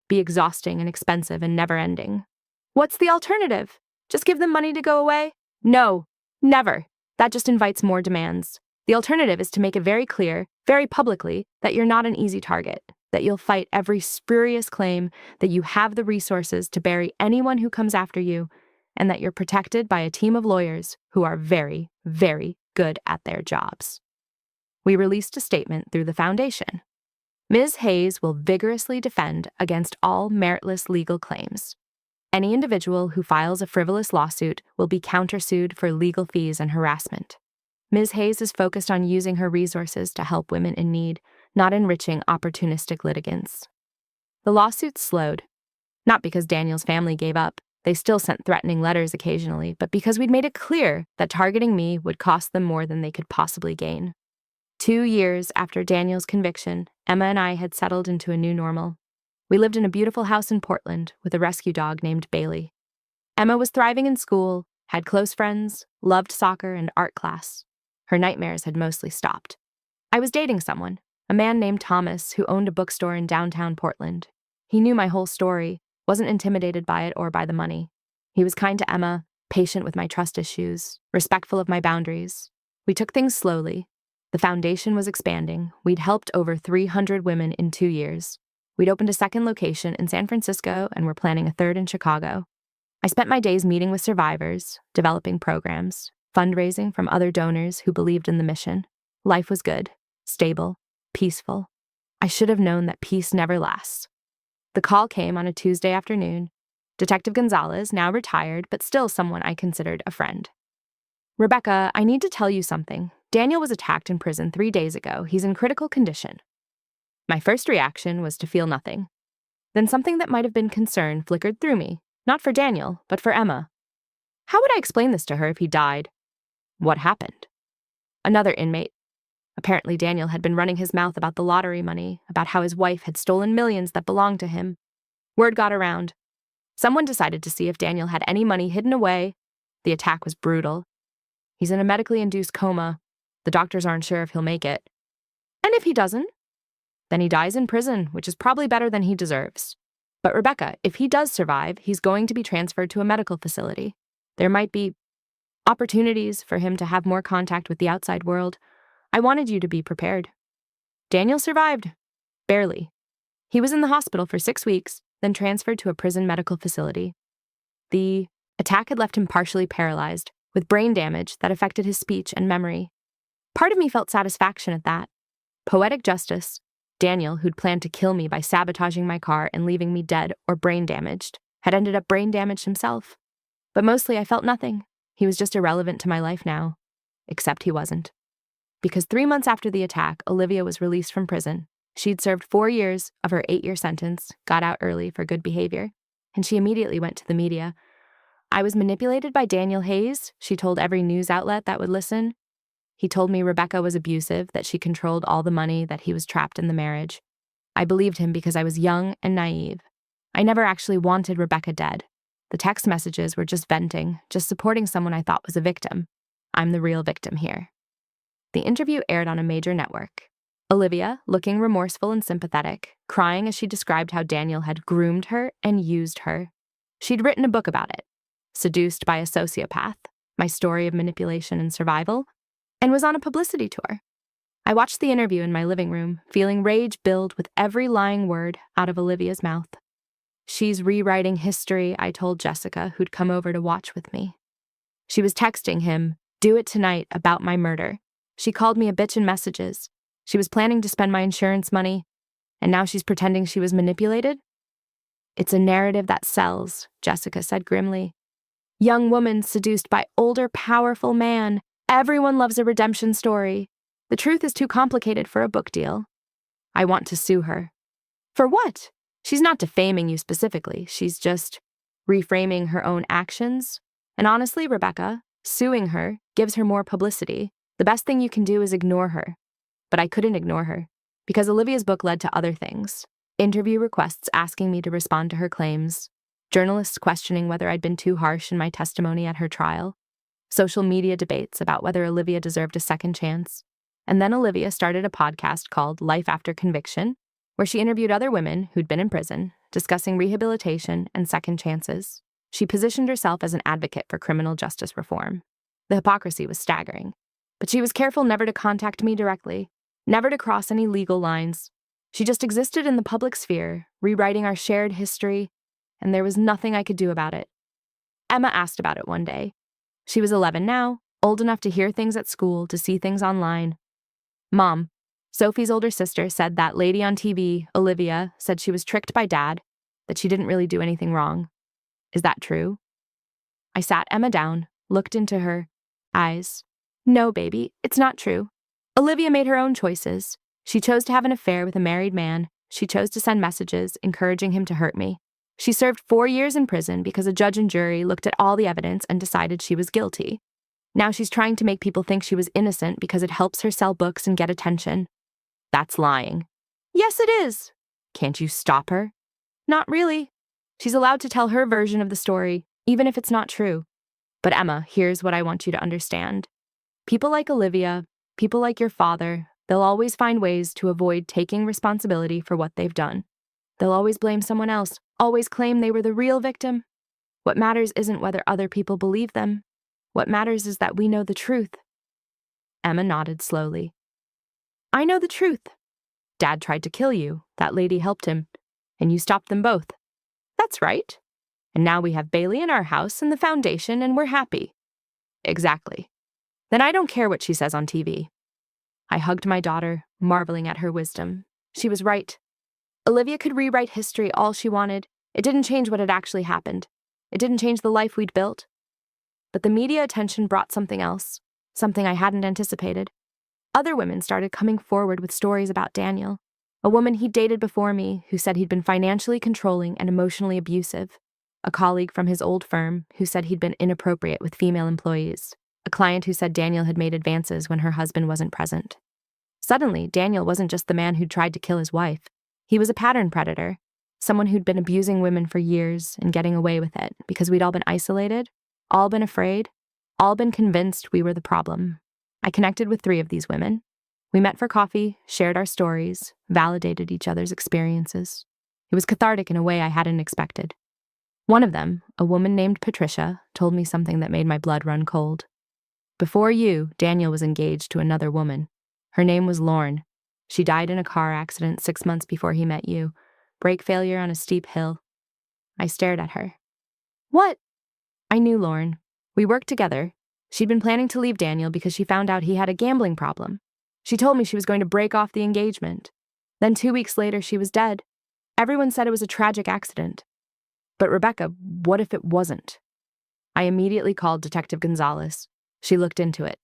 be exhausting and expensive and never-ending. What's the alternative? Just give them money to go away? No, never. That just invites more demands. The alternative is to make it very clear, very publicly, that you're not an easy target, that you'll fight every spurious claim, that you have the resources to bury anyone who comes after you, and that you're protected by a team of lawyers who are very, very good at their jobs. We released a statement through the foundation. Ms. Hayes will vigorously defend against all meritless legal claims. Any individual who files a frivolous lawsuit will be countersued for legal fees and harassment. Ms. Hayes is focused on using her resources to help women in need, not enriching opportunistic litigants. The lawsuit slowed, not because Daniel's family gave up. They still sent threatening letters occasionally, but because we'd made it clear that targeting me would cost them more than they could possibly gain. 2 years after Daniel's conviction, Emma and I had settled into a new normal. We lived in a beautiful house in Portland with a rescue dog named Bailey. Emma was thriving in school, had close friends, loved soccer and art class. Her nightmares had mostly stopped. I was dating someone, a man named Thomas who owned a bookstore in downtown Portland. He knew my whole story, wasn't intimidated by it or by the money. He was kind to Emma, patient with my trust issues, respectful of my boundaries. We took things slowly. The foundation was expanding. We'd helped over 300 women in 2 years. We'd opened a second location in San Francisco and were planning a third in Chicago. I spent my days meeting with survivors, developing programs, fundraising from other donors who believed in the mission. Life was good, stable, peaceful. I should have known that peace never lasts. The call came on a Tuesday afternoon. Detective Gonzalez, now retired, but still someone I considered a friend. Rebecca, I need to tell you something. Daniel was attacked in prison 3 days ago. He's in critical condition. My first reaction was to feel nothing. Then something that might have been concern flickered through me, not for Daniel, but for Emma. How would I explain this to her if he died? What happened? Another inmate. Apparently Daniel had been running his mouth about the lottery money, about how his wife had stolen millions that belonged to him. Word got around. Someone decided to see if Daniel had any money hidden away. The attack was brutal. He's in a medically induced coma. The doctors aren't sure if he'll make it. And if he doesn't, then he dies in prison, which is probably better than he deserves. But Rebecca, if he does survive, he's going to be transferred to a medical facility. There might be opportunities for him to have more contact with the outside world. I wanted you to be prepared. Daniel survived. Barely. He was in the hospital for 6 weeks, then transferred to a prison medical facility. The attack had left him partially paralyzed, with brain damage that affected his speech and memory. Part of me felt satisfaction at that. Poetic justice. Daniel, who'd planned to kill me by sabotaging my car and leaving me dead or brain damaged, had ended up brain damaged himself. But mostly I felt nothing. He was just irrelevant to my life now. Except he wasn't. Because 3 months after the attack, Olivia was released from prison. She'd served 4 years of her 8-year sentence, got out early for good behavior, and she immediately went to the media. I was manipulated by Daniel Hayes, she told every news outlet that would listen. He told me Rebecca was abusive, that she controlled all the money, that he was trapped in the marriage. I believed him because I was young and naive. I never actually wanted Rebecca dead. The text messages were just venting, just supporting someone I thought was a victim. I'm the real victim here. The interview aired on a major network. Olivia, looking remorseful and sympathetic, crying as she described how Daniel had groomed her and used her. She'd written a book about it, Seduced by a Sociopath, My Story of Manipulation and Survival, and was on a publicity tour. I watched the interview in my living room, feeling rage build with every lying word out of Olivia's mouth. She's rewriting history, I told Jessica, who'd come over to watch with me. She was texting him, "Do it tonight," about my murder. She called me a bitch in messages. She was planning to spend my insurance money, and now she's pretending she was manipulated? It's a narrative that sells, Jessica said grimly. Young woman seduced by older, powerful man. Everyone loves a redemption story. The truth is too complicated for a book deal. I want to sue her. For what? She's not defaming you specifically. She's just reframing her own actions. And honestly, Rebecca, suing her gives her more publicity. The best thing you can do is ignore her. But I couldn't ignore her, because Olivia's book led to other things. Interview requests asking me to respond to her claims, journalists questioning whether I'd been too harsh in my testimony at her trial, social media debates about whether Olivia deserved a second chance. And then Olivia started a podcast called Life After Conviction, where she interviewed other women who'd been in prison, discussing rehabilitation and second chances. She positioned herself as an advocate for criminal justice reform. The hypocrisy was staggering. But she was careful never to contact me directly, never to cross any legal lines. She just existed in the public sphere, rewriting our shared history, and there was nothing I could do about it. Emma asked about it one day. She was 11 now, old enough to hear things at school, to see things online. Mom, Sophie's older sister, said that lady on TV, Olivia, said she was tricked by Dad, that she didn't really do anything wrong. Is that true? I sat Emma down, looked into her eyes. No, baby, it's not true. Olivia made her own choices. She chose to have an affair with a married man. She chose to send messages encouraging him to hurt me. She served 4 years in prison because a judge and jury looked at all the evidence and decided she was guilty. Now she's trying to make people think she was innocent because it helps her sell books and get attention. That's lying. Yes, it is. Can't you stop her? Not really. She's allowed to tell her version of the story, even if it's not true. But Emma, here's what I want you to understand. People like Olivia, people like your father, they'll always find ways to avoid taking responsibility for what they've done. They'll always blame someone else, always claim they were the real victim. What matters isn't whether other people believe them. What matters is that we know the truth. Emma nodded slowly. I know the truth. Dad tried to kill you. That lady helped him. And you stopped them both. That's right. And now we have Bailey in our house and the foundation, and we're happy. Exactly. Then I don't care what she says on TV. I hugged my daughter, marveling at her wisdom. She was right. Olivia could rewrite history all she wanted. It didn't change what had actually happened. It didn't change the life we'd built. But the media attention brought something else, something I hadn't anticipated. Other women started coming forward with stories about Daniel, a woman he'd dated before me who said he'd been financially controlling and emotionally abusive, a colleague from his old firm who said he'd been inappropriate with female employees, a client who said Daniel had made advances when her husband wasn't present. Suddenly, Daniel wasn't just the man who'd tried to kill his wife. He was a pattern predator, someone who'd been abusing women for years and getting away with it because we'd all been isolated, all been afraid, all been convinced we were the problem. I connected with 3 of these women. We met for coffee, shared our stories, validated each other's experiences. It was cathartic in a way I hadn't expected. One of them, a woman named Patricia, told me something that made my blood run cold. Before you, Daniel was engaged to another woman. Her name was Lauren. She died in a car accident 6 months before he met you. Brake failure on a steep hill. I stared at her. What? I knew Lauren. We worked together. She'd been planning to leave Daniel because she found out he had a gambling problem. She told me she was going to break off the engagement. Then 2 weeks later, she was dead. Everyone said it was a tragic accident. But Rebecca, what if it wasn't? I immediately called Detective Gonzalez. She looked into it.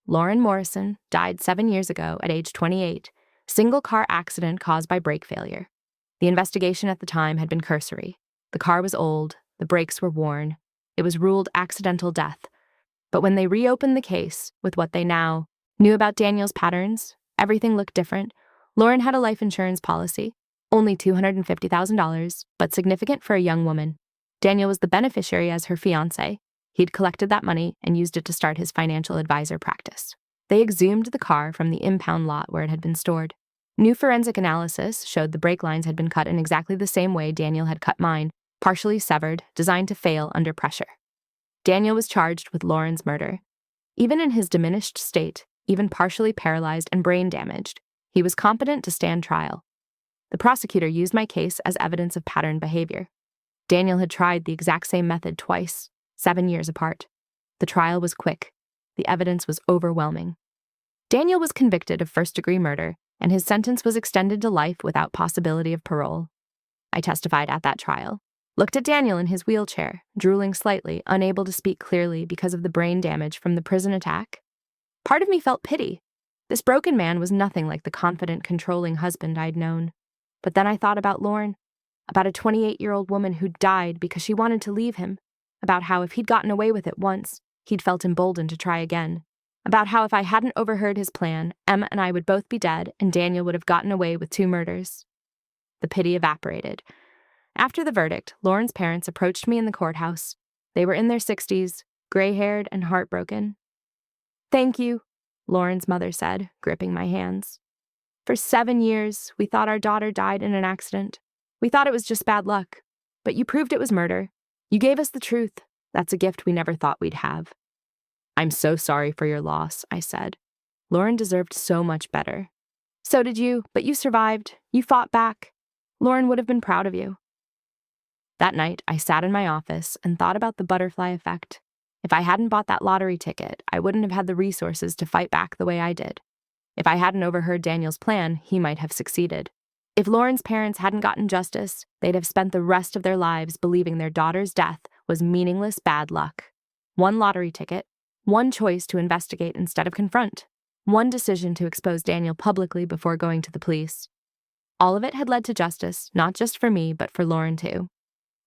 Lauren Morrison died 7 years ago at age 28. Single car accident caused by brake failure. The investigation at the time had been cursory. The car was old. The brakes were worn. It was ruled accidental death. But when they reopened the case with what they now knew about Daniel's patterns, everything looked different. Lauren had a life insurance policy, only $250,000, but significant for a young woman. Daniel was the beneficiary as her fiancé. He'd collected that money and used it to start his financial advisor practice. They exhumed the car from the impound lot where it had been stored. New forensic analysis showed the brake lines had been cut in exactly the same way Daniel had cut mine, partially severed, designed to fail under pressure. Daniel was charged with Lauren's murder. Even in his diminished state, even partially paralyzed and brain damaged, he was competent to stand trial. The prosecutor used my case as evidence of pattern behavior. Daniel had tried the exact same method twice, 7 years apart. The trial was quick. The evidence was overwhelming. Daniel was convicted of first-degree murder, and his sentence was extended to life without possibility of parole. I testified at that trial. Looked at Daniel in his wheelchair, drooling slightly, unable to speak clearly because of the brain damage from the prison attack. Part of me felt pity. This broken man was nothing like the confident, controlling husband I'd known. But then I thought about Lauren, about a 28-year-old woman who died because she wanted to leave him, about how if he'd gotten away with it once, he'd felt emboldened to try again, about how if I hadn't overheard his plan, Emma and I would both be dead and Daniel would have gotten away with 2 murders. The pity evaporated. After the verdict, Lauren's parents approached me in the courthouse. They were in their 60s, gray-haired and heartbroken. "Thank you," Lauren's mother said, gripping my hands. "For 7 years, we thought our daughter died in an accident. We thought it was just bad luck. But you proved it was murder. You gave us the truth. That's a gift we never thought we'd have." "I'm so sorry for your loss," I said. "Lauren deserved so much better." "So did you, but you survived. You fought back. Lauren would have been proud of you." That night, I sat in my office and thought about the butterfly effect. If I hadn't bought that lottery ticket, I wouldn't have had the resources to fight back the way I did. If I hadn't overheard Daniel's plan, he might have succeeded. If Lauren's parents hadn't gotten justice, they'd have spent the rest of their lives believing their daughter's death was meaningless bad luck. One lottery ticket, one choice to investigate instead of confront, one decision to expose Daniel publicly before going to the police. All of it had led to justice, not just for me, but for Lauren too.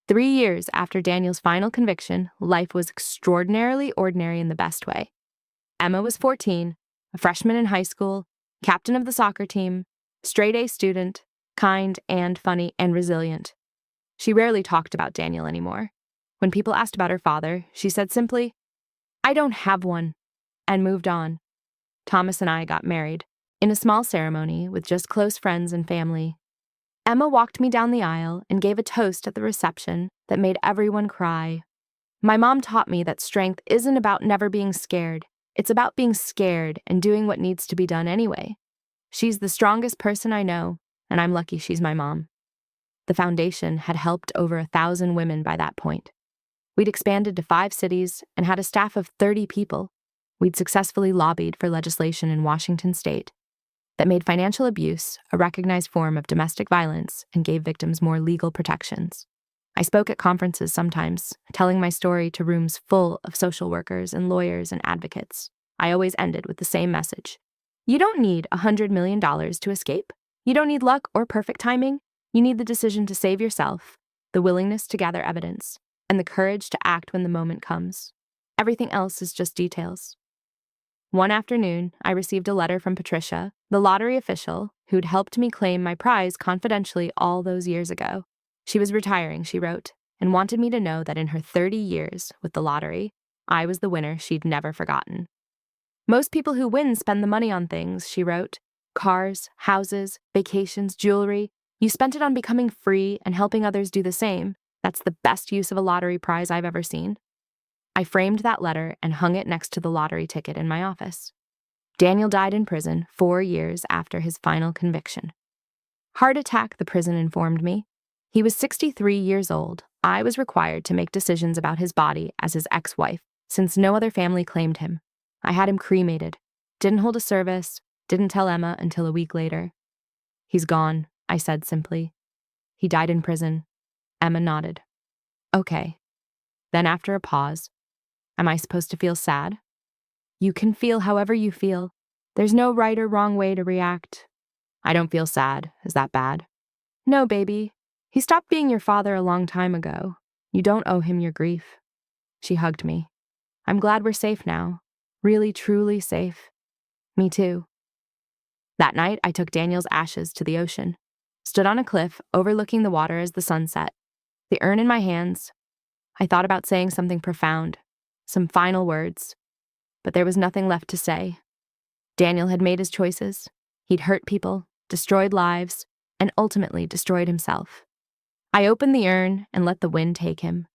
3 years after Daniel's final conviction, life was extraordinarily ordinary in the best way. Emma was 14, a freshman in high school, captain of the soccer team, straight-A student, kind and funny and resilient. She rarely talked about Daniel anymore. When people asked about her father, she said simply, "I don't have one," and moved on. Thomas and I got married, in a small ceremony with just close friends and family. Emma walked me down the aisle and gave a toast at the reception that made everyone cry. My mom taught me that strength isn't about never being scared. It's about being scared and doing what needs to be done anyway. She's the strongest person I know, and I'm lucky she's my mom. The foundation had helped over 1,000 women by that point. We'd expanded to 5 cities and had a staff of 30 people. We'd successfully lobbied for legislation in Washington state that made financial abuse a recognized form of domestic violence and gave victims more legal protections. I spoke at conferences sometimes, telling my story to rooms full of social workers and lawyers and advocates. I always ended with the same message. You don't need $100 million to escape. You don't need luck or perfect timing. You need the decision to save yourself, the willingness to gather evidence, and the courage to act when the moment comes. Everything else is just details. One afternoon, I received a letter from Patricia, the lottery official, who'd helped me claim my prize confidentially all those years ago. She was retiring, she wrote, and wanted me to know that in her 30 years with the lottery, I was the winner she'd never forgotten. Most people who win spend the money on things, she wrote. Cars, houses, vacations, jewelry. You spent it on becoming free and helping others do the same. That's the best use of a lottery prize I've ever seen. I framed that letter and hung it next to the lottery ticket in my office. Daniel died in prison 4 years after his final conviction. Heart attack, the prison informed me. He was 63 years old. I was required to make decisions about his body as his ex-wife, since no other family claimed him. I had him cremated. Didn't hold a service, didn't tell Emma until a week later. He's gone, I said simply. He died in prison. Emma nodded. Okay. Then after a pause, am I supposed to feel sad? You can feel however you feel. There's no right or wrong way to react. I don't feel sad. Is that bad? No, baby. He stopped being your father a long time ago. You don't owe him your grief. She hugged me. I'm glad we're safe now. Really, truly safe. Me too. That night, I took Daniel's ashes to the ocean, stood on a cliff overlooking the water as the sun set. The urn in my hands, I thought about saying something profound, some final words, but there was nothing left to say. Daniel had made his choices. He'd hurt people, destroyed lives, and ultimately destroyed himself. I opened the urn and let the wind take him,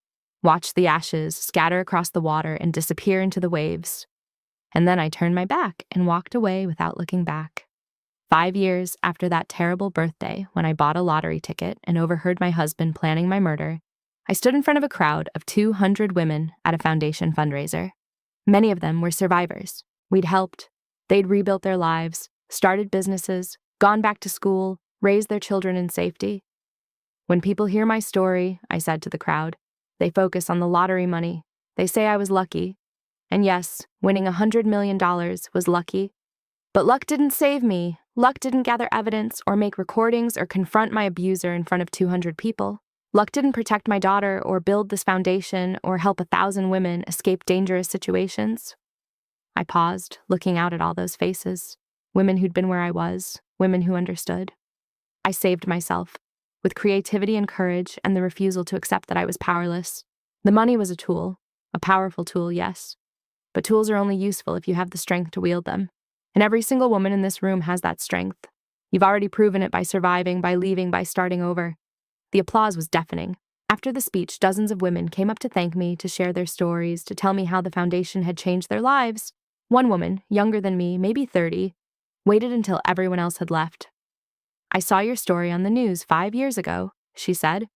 watched the ashes scatter across the water and disappear into the waves. And then I turned my back and walked away without looking back. 5 years after that terrible birthday, when I bought a lottery ticket and overheard my husband planning my murder, I stood in front of a crowd of 200 women at a foundation fundraiser. Many of them were survivors. We'd helped. They'd rebuilt their lives, started businesses, gone back to school, raised their children in safety. When people hear my story, I said to the crowd, they focus on the lottery money. They say I was lucky. And yes, winning $100 million was lucky. But luck didn't save me. Luck didn't gather evidence or make recordings or confront my abuser in front of 200 people. Luck didn't protect my daughter or build this foundation or help 1,000 women escape dangerous situations. I paused, looking out at all those faces. Women who'd been where I was, women who understood. I saved myself, with creativity and courage and the refusal to accept that I was powerless. The money was a tool, a powerful tool, yes. But tools are only useful if you have the strength to wield them. And every single woman in this room has that strength. You've already proven it by surviving, by leaving, by starting over. The applause was deafening. After the speech, dozens of women came up to thank me, to share their stories, to tell me how the foundation had changed their lives. One woman, younger than me, maybe 30, waited until everyone else had left. I saw your story on the news 5 years ago, she said.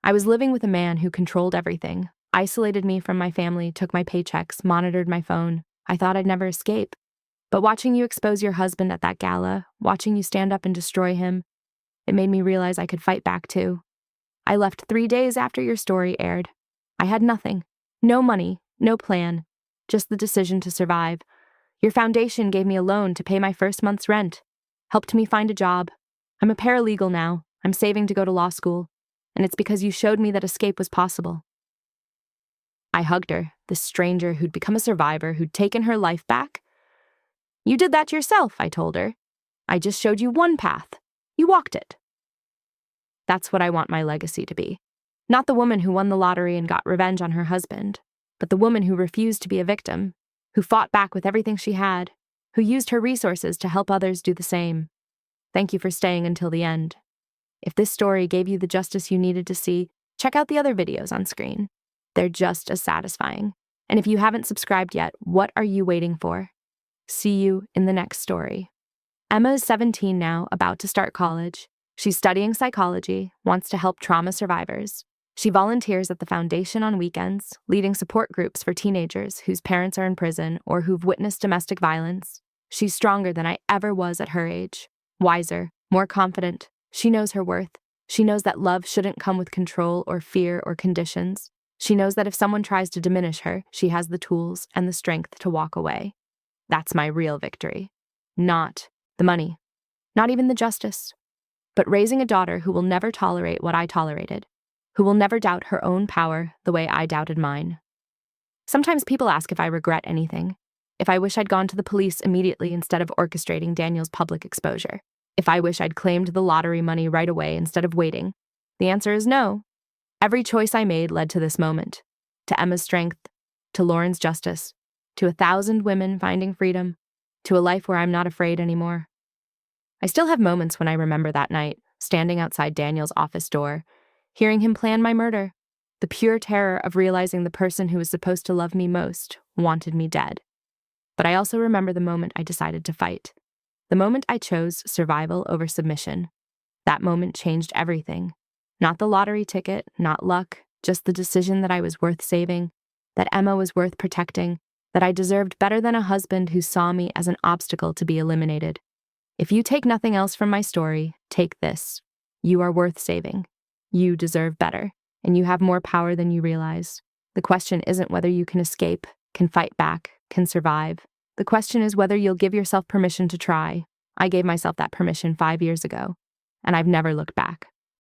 I was living with a man who controlled everything, isolated me from my family, took my paychecks, monitored my phone. I thought I'd never escape. But watching you expose your husband at that gala, watching you stand up and destroy him, it made me realize I could fight back too. I left 3 days after your story aired. I had nothing. No money, no plan, just the decision to survive. Your foundation gave me a loan to pay my first month's rent, helped me find a job. I'm a paralegal now. I'm saving to go to law school. And it's because you showed me that escape was possible. I hugged her, this stranger who'd become a survivor, who'd taken her life back. You did that yourself, I told her. I just showed you one path. You walked it. That's what I want my legacy to be. Not the woman who won the lottery and got revenge on her husband, but the woman who refused to be a victim, who fought back with everything she had, who used her resources to help others do the same. Thank you for staying until the end. If this story gave you the justice you needed to see, check out the other videos on screen. They're just as satisfying. And if you haven't subscribed yet, what are you waiting for? See you in the next story. Emma is 17 now, about to start college. She's studying psychology, wants to help trauma survivors. She volunteers at the foundation on weekends, leading support groups for teenagers whose parents are in prison or who've witnessed domestic violence. She's stronger than I ever was at her age, wiser, more confident. She knows her worth. She knows that love shouldn't come with control or fear or conditions. She knows that if someone tries to diminish her, she has the tools and the strength to walk away. That's my real victory. Not the money, not even the justice, but raising a daughter who will never tolerate what I tolerated, who will never doubt her own power the way I doubted mine. Sometimes people ask if I regret anything, if I wish I'd gone to the police immediately instead of orchestrating Daniel's public exposure, if I wish I'd claimed the lottery money right away instead of waiting. The answer is no. Every choice I made led to this moment, to Emma's strength, to Lauren's justice, to 1,000 women finding freedom, to a life where I'm not afraid anymore. I still have moments when I remember that night, standing outside Daniel's office door, hearing him plan my murder, The pure terror of realizing the person who was supposed to love me most wanted me dead. But I also remember the moment I decided to fight. The moment I chose survival over submission. That moment changed everything. Not the lottery ticket, not luck, just the decision that I was worth saving, that Emma was worth protecting, that I deserved better than a husband who saw me as an obstacle to be eliminated. If you take nothing else from my story, take this. You are worth saving. You deserve better, and you have more power than you realize. The question isn't whether you can escape, can fight back, can survive. The question is whether you'll give yourself permission to try. I gave myself that permission 5 years ago, and I've never looked back.